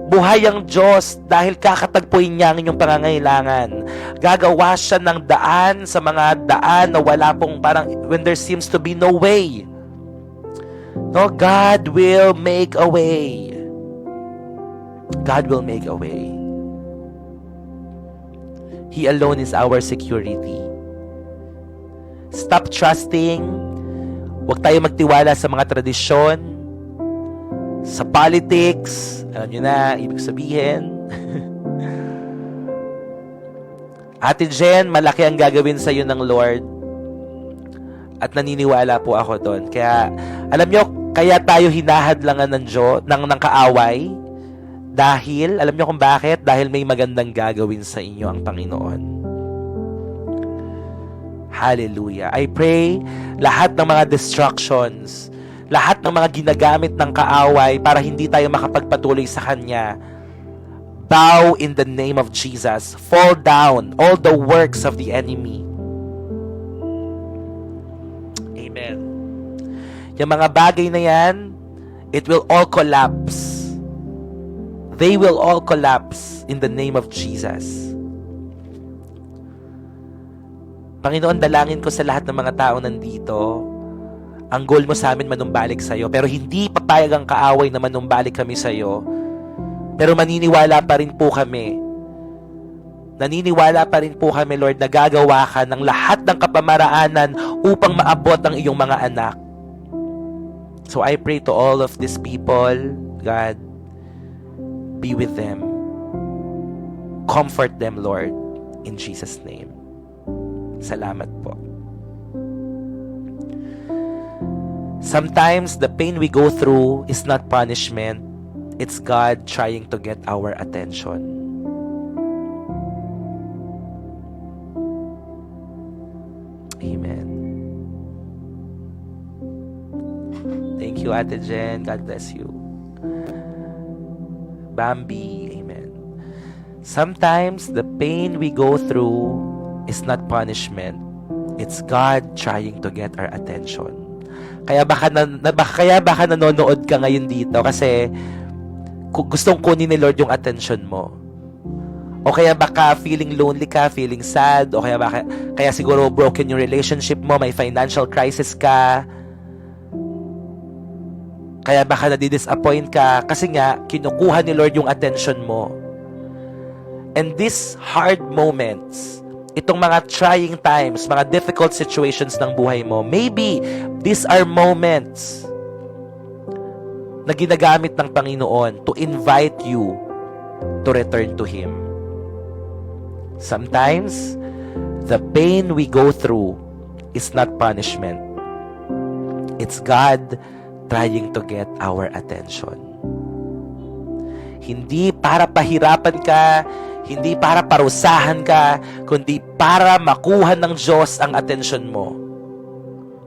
S1: Buhay ang Diyos dahil kakatagpuin niya ang inyong pangangailangan. Gagawa siya ng daan sa mga daan na wala pong parang when there seems to be no way. No, God will make a way. God will make a way. He alone is our security. Stop trusting. Huwag tayo magtiwala sa mga tradisyon, sa politics. Alam nyo na, ibig sabihin. Ate Jen, malaki ang gagawin sa iyo ng Lord. At naniniwala po ako doon. Kaya, alam nyo, kaya tayo hinahadlangan ng Diyos, ng kaaway. Dahil, alam nyo kung bakit? Dahil may magandang gagawin sa inyo ang Panginoon. Hallelujah. I pray lahat ng mga distractions, lahat ng mga ginagamit ng kaaway para hindi tayo makapagpatuloy sa Kanya, bow in the name of Jesus. Fall down all the works of the enemy. Amen. Yung mga bagay na yan, it will all collapse. They will all collapse in the name of Jesus. Panginoon, dalangin ko sa lahat ng mga tao nandito, ang goal mo sa amin manumbalik sa'yo, pero hindi papayag ang kaaway na manumbalik kami sa'yo. Pero maniniwala pa rin po kami. Naniniwala pa rin po kami, Lord, na gagawa ka ng lahat ng kapamaraanan upang maabot ang iyong mga anak. So I pray to all of these people, God, be with them. Comfort them, Lord, in Jesus' name. Salamat po. Sometimes the pain we go through is not punishment. It's God trying to get our attention. Amen. Thank you, Ate Jen. God bless you. Bambi, amen. Sometimes the pain we go through is not punishment. It's God trying to get our attention. Kaya baka nanonood ka ngayon dito kasi gustong kunin ni Lord yung attention mo. O kaya baka feeling lonely ka, feeling sad, o kaya siguro broken yung relationship mo, may financial crisis ka. Kaya baka nadi-disappoint ka kasi nga kinukuha ni Lord yung attention mo. And these hard moments, itong mga trying times, mga difficult situations ng buhay mo, maybe these are moments na ginagamit ng Panginoon to invite you to return to Him. Sometimes, the pain we go through is not punishment. It's God trying to get our attention. Hindi para pahirapan ka, hindi para parusahan ka, kundi para makuha ng Diyos ang attention mo.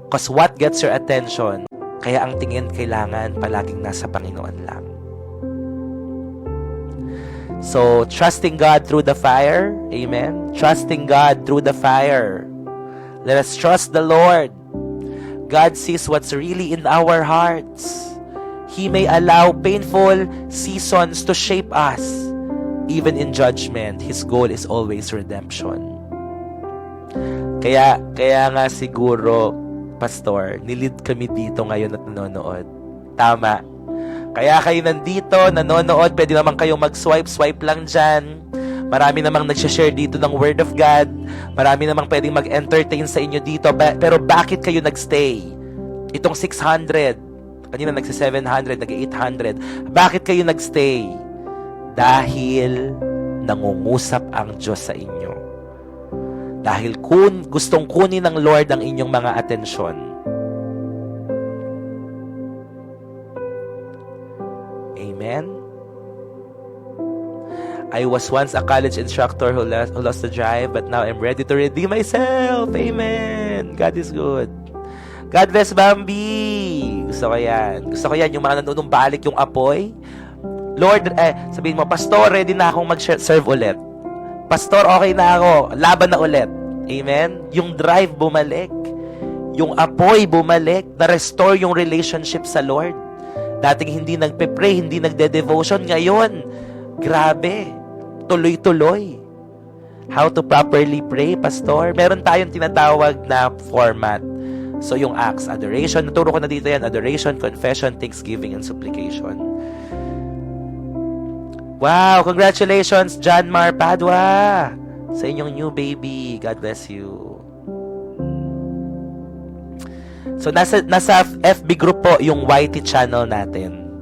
S1: Because what gets your attention, kaya ang tingin kailangan palaging nasa Panginoon lang. So, trusting God through the fire, amen? Trusting God through the fire. Let us trust the Lord. God sees what's really in our hearts. He may allow painful seasons to shape us. Even in judgment, His goal is always redemption. Kaya nga siguro, Pastor, nilid kami dito ngayon at nanonood. Tama. Kaya kayo nandito, nanonood, pwede naman kayo mag-swipe lang dyan. Marami namang nag-share dito ng Word of God. Marami namang pwedeng mag-entertain sa inyo dito. Pero bakit kayo nagstay? Itong 600, kanina nagsi-700, nag-800. Bakit kayo nagstay? Dahil nangungusap ang Diyos sa inyo. Dahil gustong kunin ng Lord ang inyong mga atensyon. Amen? I was once a college instructor who lost the drive, but now I'm ready to redeem myself. Amen! God is good. God bless, Bambi! Gusto ko yan. Gusto ko yan, yung mga nanunumbalik yung apoy. Lord, sabihin mo, Pastor, ready na akong mag-serve ulit. Pastor, okay na ako. Laban na ulit. Amen? Yung drive bumalik. Yung apoy bumalik. Na-restore yung relationship sa Lord. Dating hindi nagpe-pray, hindi nagde-devotion. Ngayon, grabe. Tuloy-tuloy. How to properly pray, Pastor? Meron tayong tinatawag na format. So, yung acts, adoration. Naturo ko na dito yan. Adoration, confession, thanksgiving, and supplication. Wow! Congratulations, John Mar Padua! Sa inyong new baby. God bless you. So, nasa FB group po yung YT channel natin.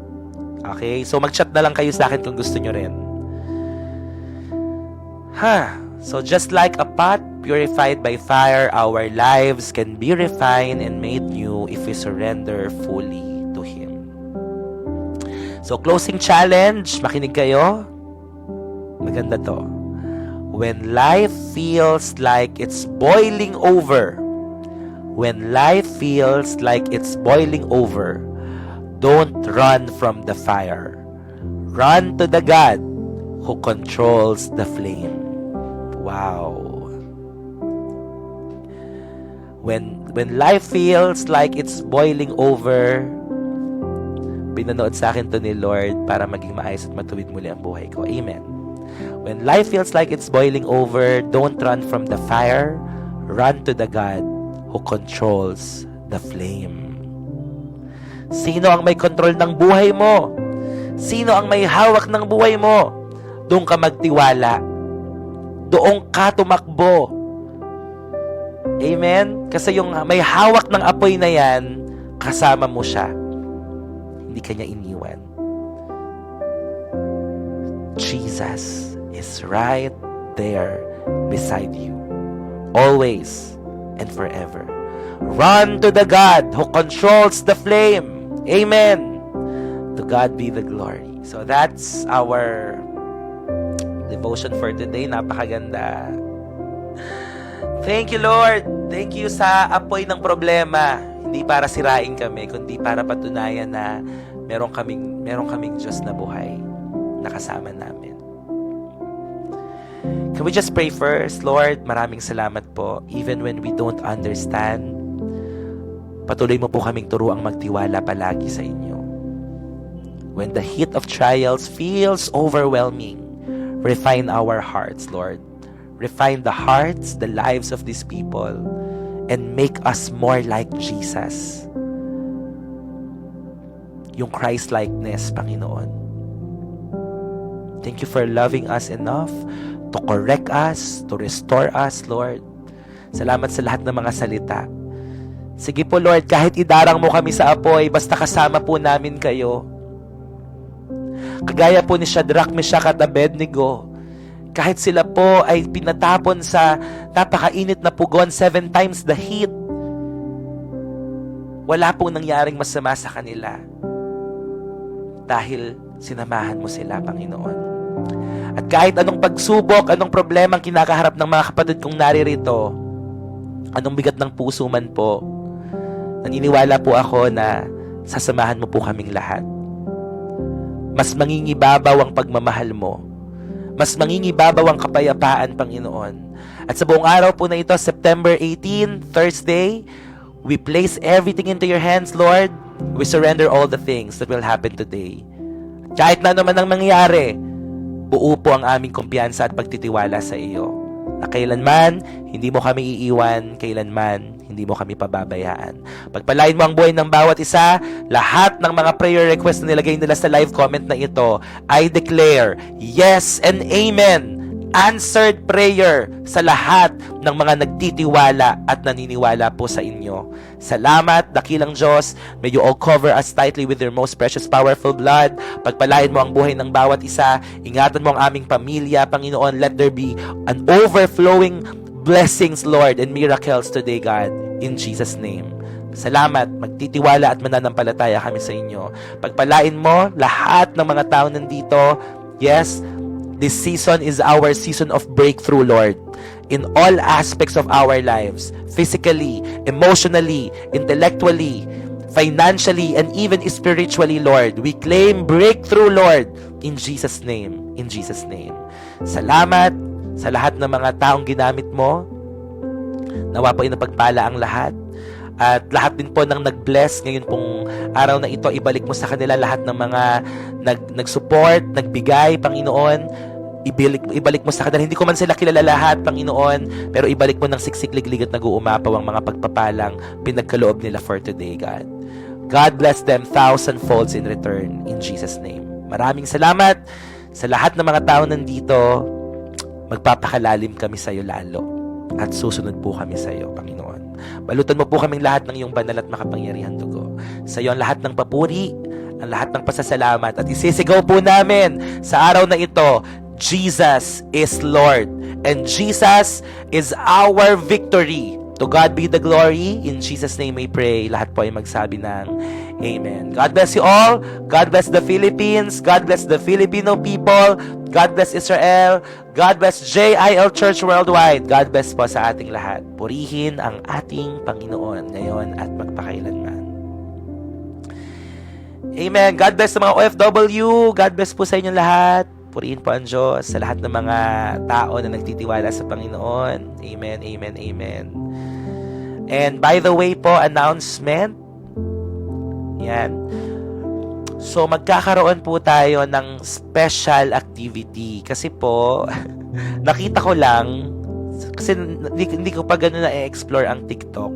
S1: Okay? So, mag-chat na lang kayo sa akin kung gusto nyo rin. So, just like a pot purified by fire, our lives can be refined and made new if we surrender fully to Him. So, closing challenge. Makinig kayo. Maganda to. When life feels like it's boiling over, don't run from the fire. Run to the God who controls the flame. Wow. When life feels like it's boiling over, pinanood sa akin to ni Lord para maging maayos at matuwid muli ang buhay ko. Amen. When life feels like it's boiling over, don't run from the fire. Run to the God who controls the flame. Sino ang may control ng buhay mo? Sino ang may hawak ng buhay mo? Doon ka magtiwala. Doon ka tumakbo. Amen? Kasi yung may hawak ng apoy na yan, kasama mo siya. Hindi ka niya iniwan. Jesus is right there beside you. Always and forever. Run to the God who controls the flame. Amen. To God be the glory. So that's our devotion for today. Napakaganda. Thank you, Lord. Thank you sa apoy ng problema. Hindi para sirain kami, kundi para patunayan na meron kaming Diyos na buhay na kasama namin. Can we just pray first? Lord, maraming salamat po. Even when we don't understand, patuloy mo po kaming turuang magtiwala palagi sa inyo. When the heat of trials feels overwhelming, refine our hearts, Lord. Refine the hearts, the lives of these people, and make us more like Jesus. Yung Christ-likeness, Panginoon. Thank you for loving us enough to correct us, to restore us, Lord. Salamat sa lahat ng mga salita. Sige po, Lord, kahit idarang mo kami sa apoy, basta kasama po namin kayo. Kagaya po ni Shadrach, Meshach at Abednego, kahit sila po ay pinatapon sa napakainit na pugon 7 times the heat, wala pong nangyaring masama sa kanila dahil sinamahan mo sila, Panginoon. At kahit anong pagsubok, anong problema ang kinakaharap ng mga kapatid kong naririto, anong bigat ng puso man po, naniniwala po ako na sasamahan mo po kaming lahat. Mas mangingibabaw ang pagmamahal mo. Mas mangingibabaw ang kapayapaan, Panginoon. At sa buong araw po na ito, September 18, Thursday, we place everything into your hands, Lord. We surrender all the things that will happen today. Kahit na naman ang mangyari, buo po ang aming kumpiyansa at pagtitiwala sa iyo. Na kailanman, hindi mo kami iiwan, kailanman, hindi mo kami pababayaan. Pagpalain mo ang buhay ng bawat isa, lahat ng mga prayer request na nilagay nila sa live comment na ito, I declare, yes and amen. Answered prayer sa lahat ng mga nagtitiwala at naniniwala po sa inyo. Salamat, dakilang Diyos. May you all cover us tightly with your most precious, powerful blood. Pagpalain mo ang buhay ng bawat isa. Ingatan mo ang aming pamilya, Panginoon. Let there be an overflowing blessings, Lord, and miracles today, God. In Jesus' name. Salamat, magtitiwala at mananampalataya kami sa inyo. Pagpalain mo lahat ng mga tao nandito. Yes, this season is our season of breakthrough, Lord. In all aspects of our lives. Physically, emotionally, intellectually, financially, and even spiritually, Lord. We claim breakthrough, Lord. In Jesus' name. In Jesus' name. Salamat sa lahat ng mga taong ginamit mo. Nawa po inapagpala ang lahat. At lahat din po ng nag-bless ngayon pong araw na ito, ibalik mo sa kanila lahat ng mga nag-support, nagbigay, Panginoon. Ibalik mo sa kanila. Hindi ko man sila kilala lahat, Panginoon, pero ibalik mo ng siksik-liglig at nag-uumapaw ang mga pagpapalang pinagkaloob nila for today, God. God bless them 1,000 folds in return in Jesus' name. Maraming salamat sa lahat ng mga tao nandito. Magpapakalalim kami sa iyo lalo at susunod po kami sa iyo, Panginoon. Balutan mo po kaming lahat ng iyong banal at makapangyarihan dugo. Sa iyo ang lahat ng papuri, ang lahat ng pasasalamat, at isisigaw po namin sa araw na ito, Jesus is Lord, and Jesus is our victory. To God be the glory. In Jesus' name we pray. Lahat po ay magsabi ng Amen. God bless you all. God bless the Philippines. God bless the Filipino people. God bless Israel. God bless JIL Church Worldwide. God bless po sa ating lahat. Purihin ang ating Panginoon ngayon at magpakailanman. Amen. God bless sa mga OFW. God bless po sa inyong lahat. Purihin po ang Diyos sa lahat ng mga tao na nagtitiwala sa Panginoon. Amen, amen, amen. And by the way po, announcement. Yan. So, magkakaroon po tayo ng special activity. Kasi po, nakita ko lang, kasi hindi ko pa ganun na-explore ang TikTok.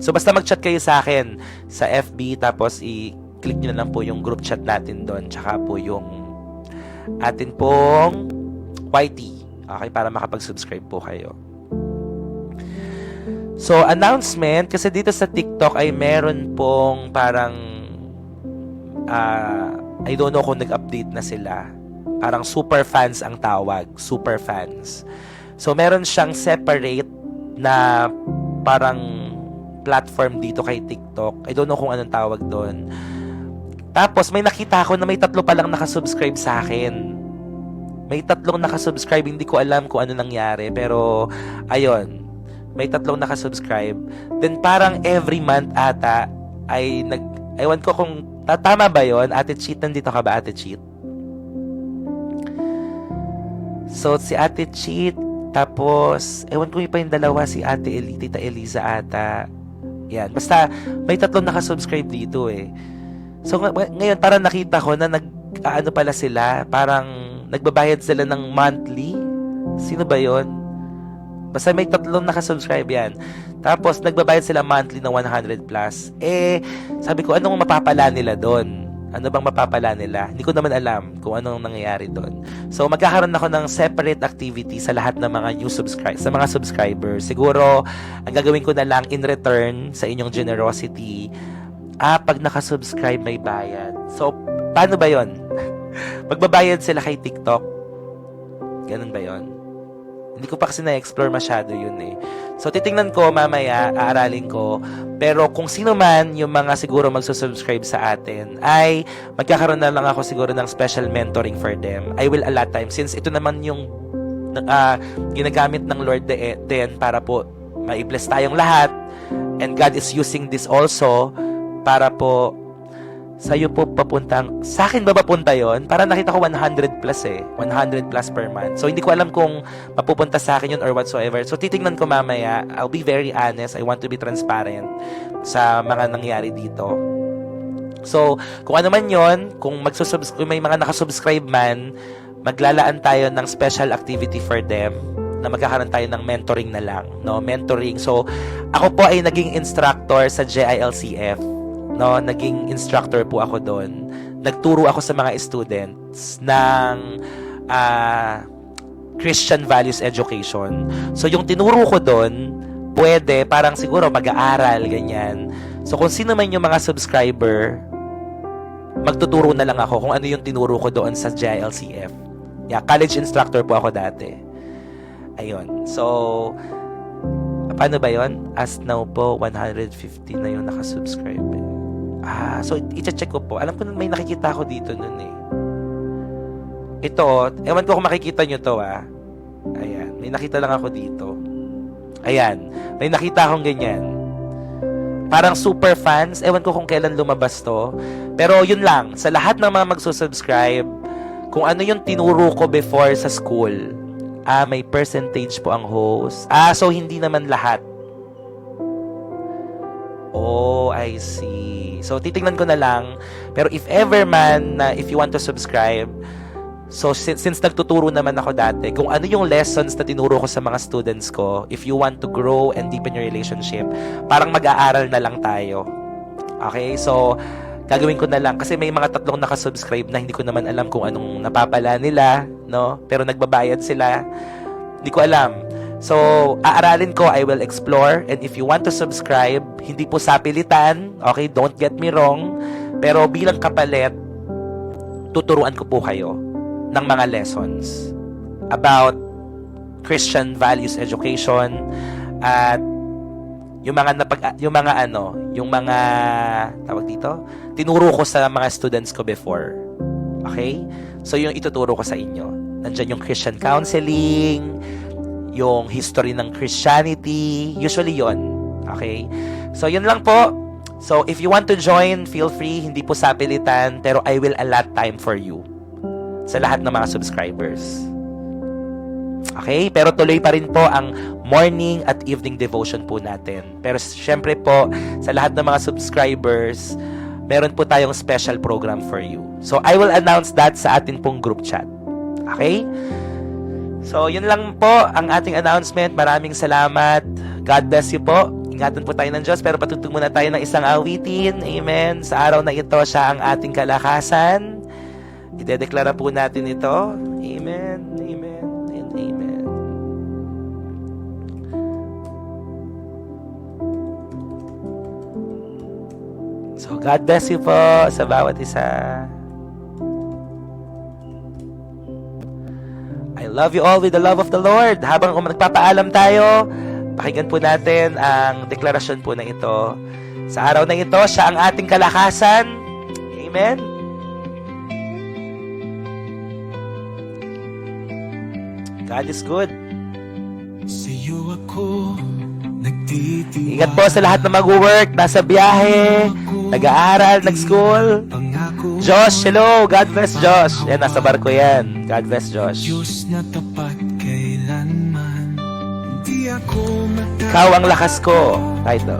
S1: So, basta mag-chat kayo sa akin sa FB, tapos i-click nyo na lang po yung group chat natin doon, tsaka po yung atin pong YT. Okay, para makapag-subscribe po kayo. So, announcement, kasi dito sa TikTok ay meron pong parang I don't know kung nag-update na sila. Parang super fans ang tawag. Super fans. So, meron siyang separate na parang platform dito kay TikTok. I don't know kung anong tawag doon. Tapos, may nakita ako na may 3 pa lang nakasubscribe sa akin. May 3 nakasubscribe. Hindi ko alam kung ano nangyari. Pero, ayun. May 3 nakasubscribe. Then, parang every month ata ay ewan ko kung tama ba yon. Ate Cheat, nandito ka ba, Ate Cheat? So, si Ate Cheat, tapos, ewan ko pa yung dalawa, si Tita Eliza ata. Yan, basta, may 3 nakasubscribe dito eh. So, ngayon, parang nakita ko na ano pala sila, parang nagbabayad sila ng monthly. Sino ba yon? Basta may 3 nakasubscribe yan. Tapos, nagbabayad sila monthly ng 100 plus. Eh, sabi ko, anong mapapala nila doon? Ano bang mapapala nila? Hindi ko naman alam kung anong nangyayari doon. So, magkakaroon ako ng separate activity sa lahat ng mga sa mga subscribers. Siguro, ang gagawin ko na lang in return sa inyong generosity, pag nakasubscribe may bayad. So, paano ba yon? Magbabayad sila kay TikTok? Ganun ba yon? Hindi ko pa kasi na-explore masyado yun eh. So, titingnan ko mamaya, aaralin ko. Pero kung sino man yung mga siguro magsusubscribe sa atin, ay magkakaroon na lang ako siguro ng special mentoring for them. I will allot time. Since ito naman yung ginagamit ng Lord din para po ma-bless tayong lahat. And God is using this also para po sa'yo po papuntang, sa akin ba papunta yon? Para nakita ko 100 plus eh. 100 plus per month. So, hindi ko alam kung mapupunta sa akin yun or whatsoever. So, titingnan ko mamaya. I'll be very honest. I want to be transparent sa mga nangyari dito. So, kung ano man yon, kung may mga nakasubscribe man, maglalaan tayo ng special activity for them na magkakaroon tayo ng mentoring na lang. No? Mentoring. So, ako po ay naging instructor sa JILCF. No, naging instructor po ako doon. Nagturo ako sa mga students ng Christian Values Education. So, yung tinuro ko doon, pwede, parang siguro mag-aaral, ganyan. So, kung sino man yung mga subscriber, magtuturo na lang ako kung ano yung tinuro ko doon sa JILCF. Yeah, college instructor po ako dati. Ayun. So, paano ba yon? As now po, 150 na yung nakasubscribe. So, i-check ko po. Alam ko na may nakikita ako dito nun eh. Ito, ewan ko kung makikita nyo to Ayan, may nakita lang ako dito. Ayan, may nakita akong ganyan. Parang super fans. Ewan ko kung kailan lumabas to. Pero yun lang, sa lahat ng mga magsusubscribe, kung ano yung tinuro ko before sa school, may percentage po ang host. So hindi naman lahat. Oh, I see. So, titingnan ko na lang. Pero if ever man, if you want to subscribe, so since nagtuturo naman ako dati, kung ano yung lessons na tinuro ko sa mga students ko, if you want to grow and deepen your relationship, parang mag-aaral na lang tayo. Okay? So, gagawin ko na lang. Kasi may mga 3 nakasubscribe na hindi ko naman alam kung anong napapala nila, no? Pero nagbabayad sila. Hindi ko alam. So, aaralin ko, I will explore. And if you want to subscribe, hindi po sapilitan, okay, don't get me wrong. Pero bilang kapalit, tuturuan ko po kayo ng mga lessons about Christian values education at yung mga tawag dito, tinuro ko sa mga students ko before. Okay? So, yung ituturo ko sa inyo. Nandyan yung Christian counseling, yung history ng Christianity, usually yon. Okay? So, yun lang po. So, if you want to join, feel free. Hindi po sapilitan, pero I will allot time for you sa lahat ng mga subscribers. Okay? Pero tuloy pa rin po ang morning at evening devotion po natin. Pero syempre po, sa lahat ng mga subscribers, meron po tayong special program for you. So, I will announce that sa atin pong group chat. Okay? So, yun lang po ang ating announcement. Maraming salamat. God bless you po. Ingatan po tayo ng Diyos. Pero patutong muna tayo ng isang awitin. Amen. Sa araw na ito, siya ang ating kalakasan. Idedeklara po natin ito. Amen. Amen. And amen. So, God bless you po sa bawat isa. I love you all with the love of the Lord. Habang nagpapaalam tayo, pakinggan po natin ang deklarasyon po na ito. Sa araw na ito, siya ang ating kalakasan. Amen. God is good.
S2: Sa'yo ako nagtitiwala.
S1: Ingat po sa lahat na mag-work, nasa biyahe, nag-aaral, nag-school.
S2: Pangako
S1: Josh, hello. God bless Josh. Yan, nasa barko yan. God bless Josh.
S2: Diyos na tapat kailanman. Di ako
S1: Ikaw ang lakas ko. Title.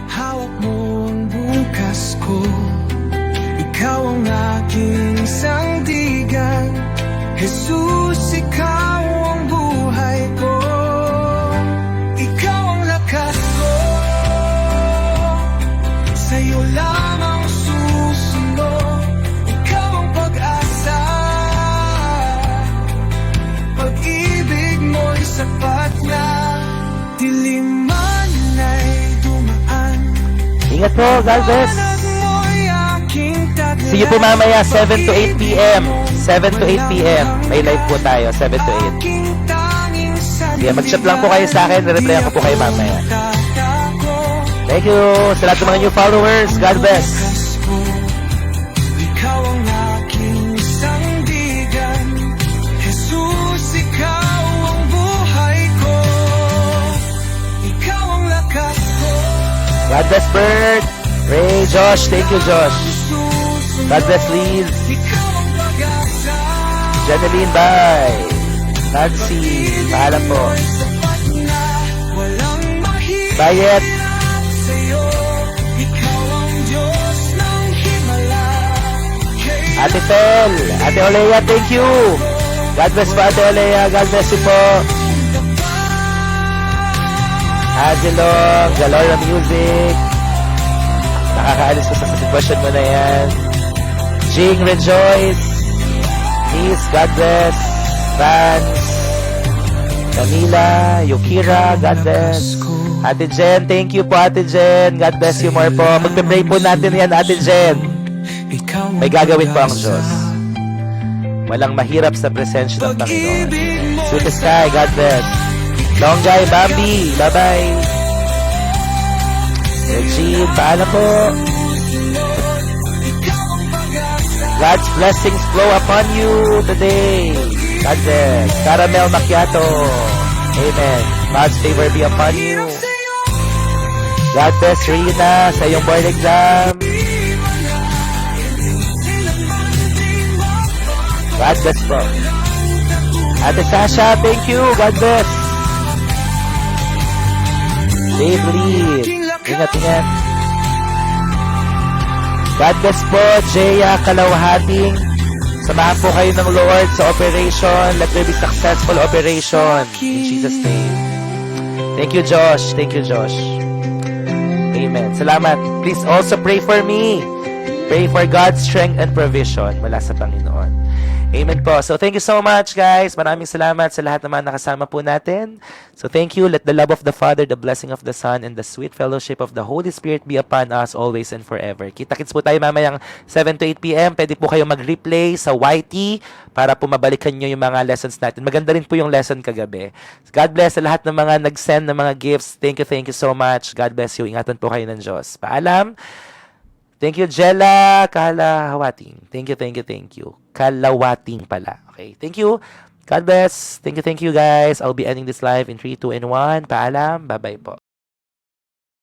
S2: hawak mo ang bukas ko. Ikaw ang aking sandigan. Jesus, ikaw ang buhay ko. Ikaw ang lakas ko. Sa'yo lamang susunod. Ikaw ang pag-asa. Pag-ibig mo'y sapat na. Dilim man ay dumaan.
S1: Ingat po. God bless.
S2: Mo'y aking taglaw.
S1: See you po mamaya 7 to 8 p.m. 7 to 8 p.m. May live po tayo. 7 to 8. Sige, mag-chat lang po kayo sa akin. Re-replyan ko po kayo mamaya. Thank you sa lahat ng mga new followers. God bless.
S2: Ikaw ang aking sandigan. Jesus, ikaw ang buhay ko. Ikaw ang lakas ko.
S1: God bless, Bert. Ray, Josh. Thank you, Josh. God bless, Liz.
S2: Ikaw ang pag-asa.
S1: Janeline, bye. Nancy, paalam po.
S2: Sapat na walang mahirap
S1: Bayet.
S2: sa'yo. Ikaw ang Diyos ng himala.
S1: Ate Tel. Ate Olea, thank you. God bless po, Ate Olea. God bless you po. Azelong, Galora Music. Nakakaalis ko sa sitwasyon mo na yan. Jing, Rejoice. Miss, God bless. Vance. Camila, Yukira, God bless. Ate Jen, thank you po, Ate Jen. God bless you more po. Magpe-pray po natin yan, Ate Jen. May gagawin po ang Diyos. Walang mahirap sa presensya ng Panginoon. Sweet Sky, God bless. Longgay, Bambi, bye-bye. Regine, paalam po. God's blessings flow upon you today. God bless. Caramel Macchiato. Amen. God's favor be upon you. God bless Rina sa iyong board exam. God bless po. Ate Sasha, thank you. God bless. Dave Lee. Ingat-ingat. God bless po, Jaya Kalawhating. Samahan po kayo ng Lord sa operation. Let there be successful operation. In Jesus' name. Thank you, Josh. Thank you, Josh. Amen. Salamat. Please also pray for me. Pray for God's strength and provision mula sa Panginoon. Amen po. So thank you so much, guys. Maraming salamat sa lahat naman nakasama po natin. So thank you. Let the love of the Father, the blessing of the Son, and the sweet fellowship of the Holy Spirit be upon us always and forever. Kita-kits po tayo mamayang 7 to 8 p.m. Pwede po kayo mag-replay sa YT para po mabalikan nyo yung mga lessons natin. Maganda rin po yung lesson kagabi. God bless sa lahat ng mga nag-send ng mga gifts. Thank you so much. God bless you. Ingatan po kayo ng Diyos. Paalam. Thank you, Jella Kalawating. Thank you. Kalawating pala. Okay, thank you. God bless. Thank you, guys. I'll be ending this live in 3, 2, and 1. Paalam. Bye-bye po.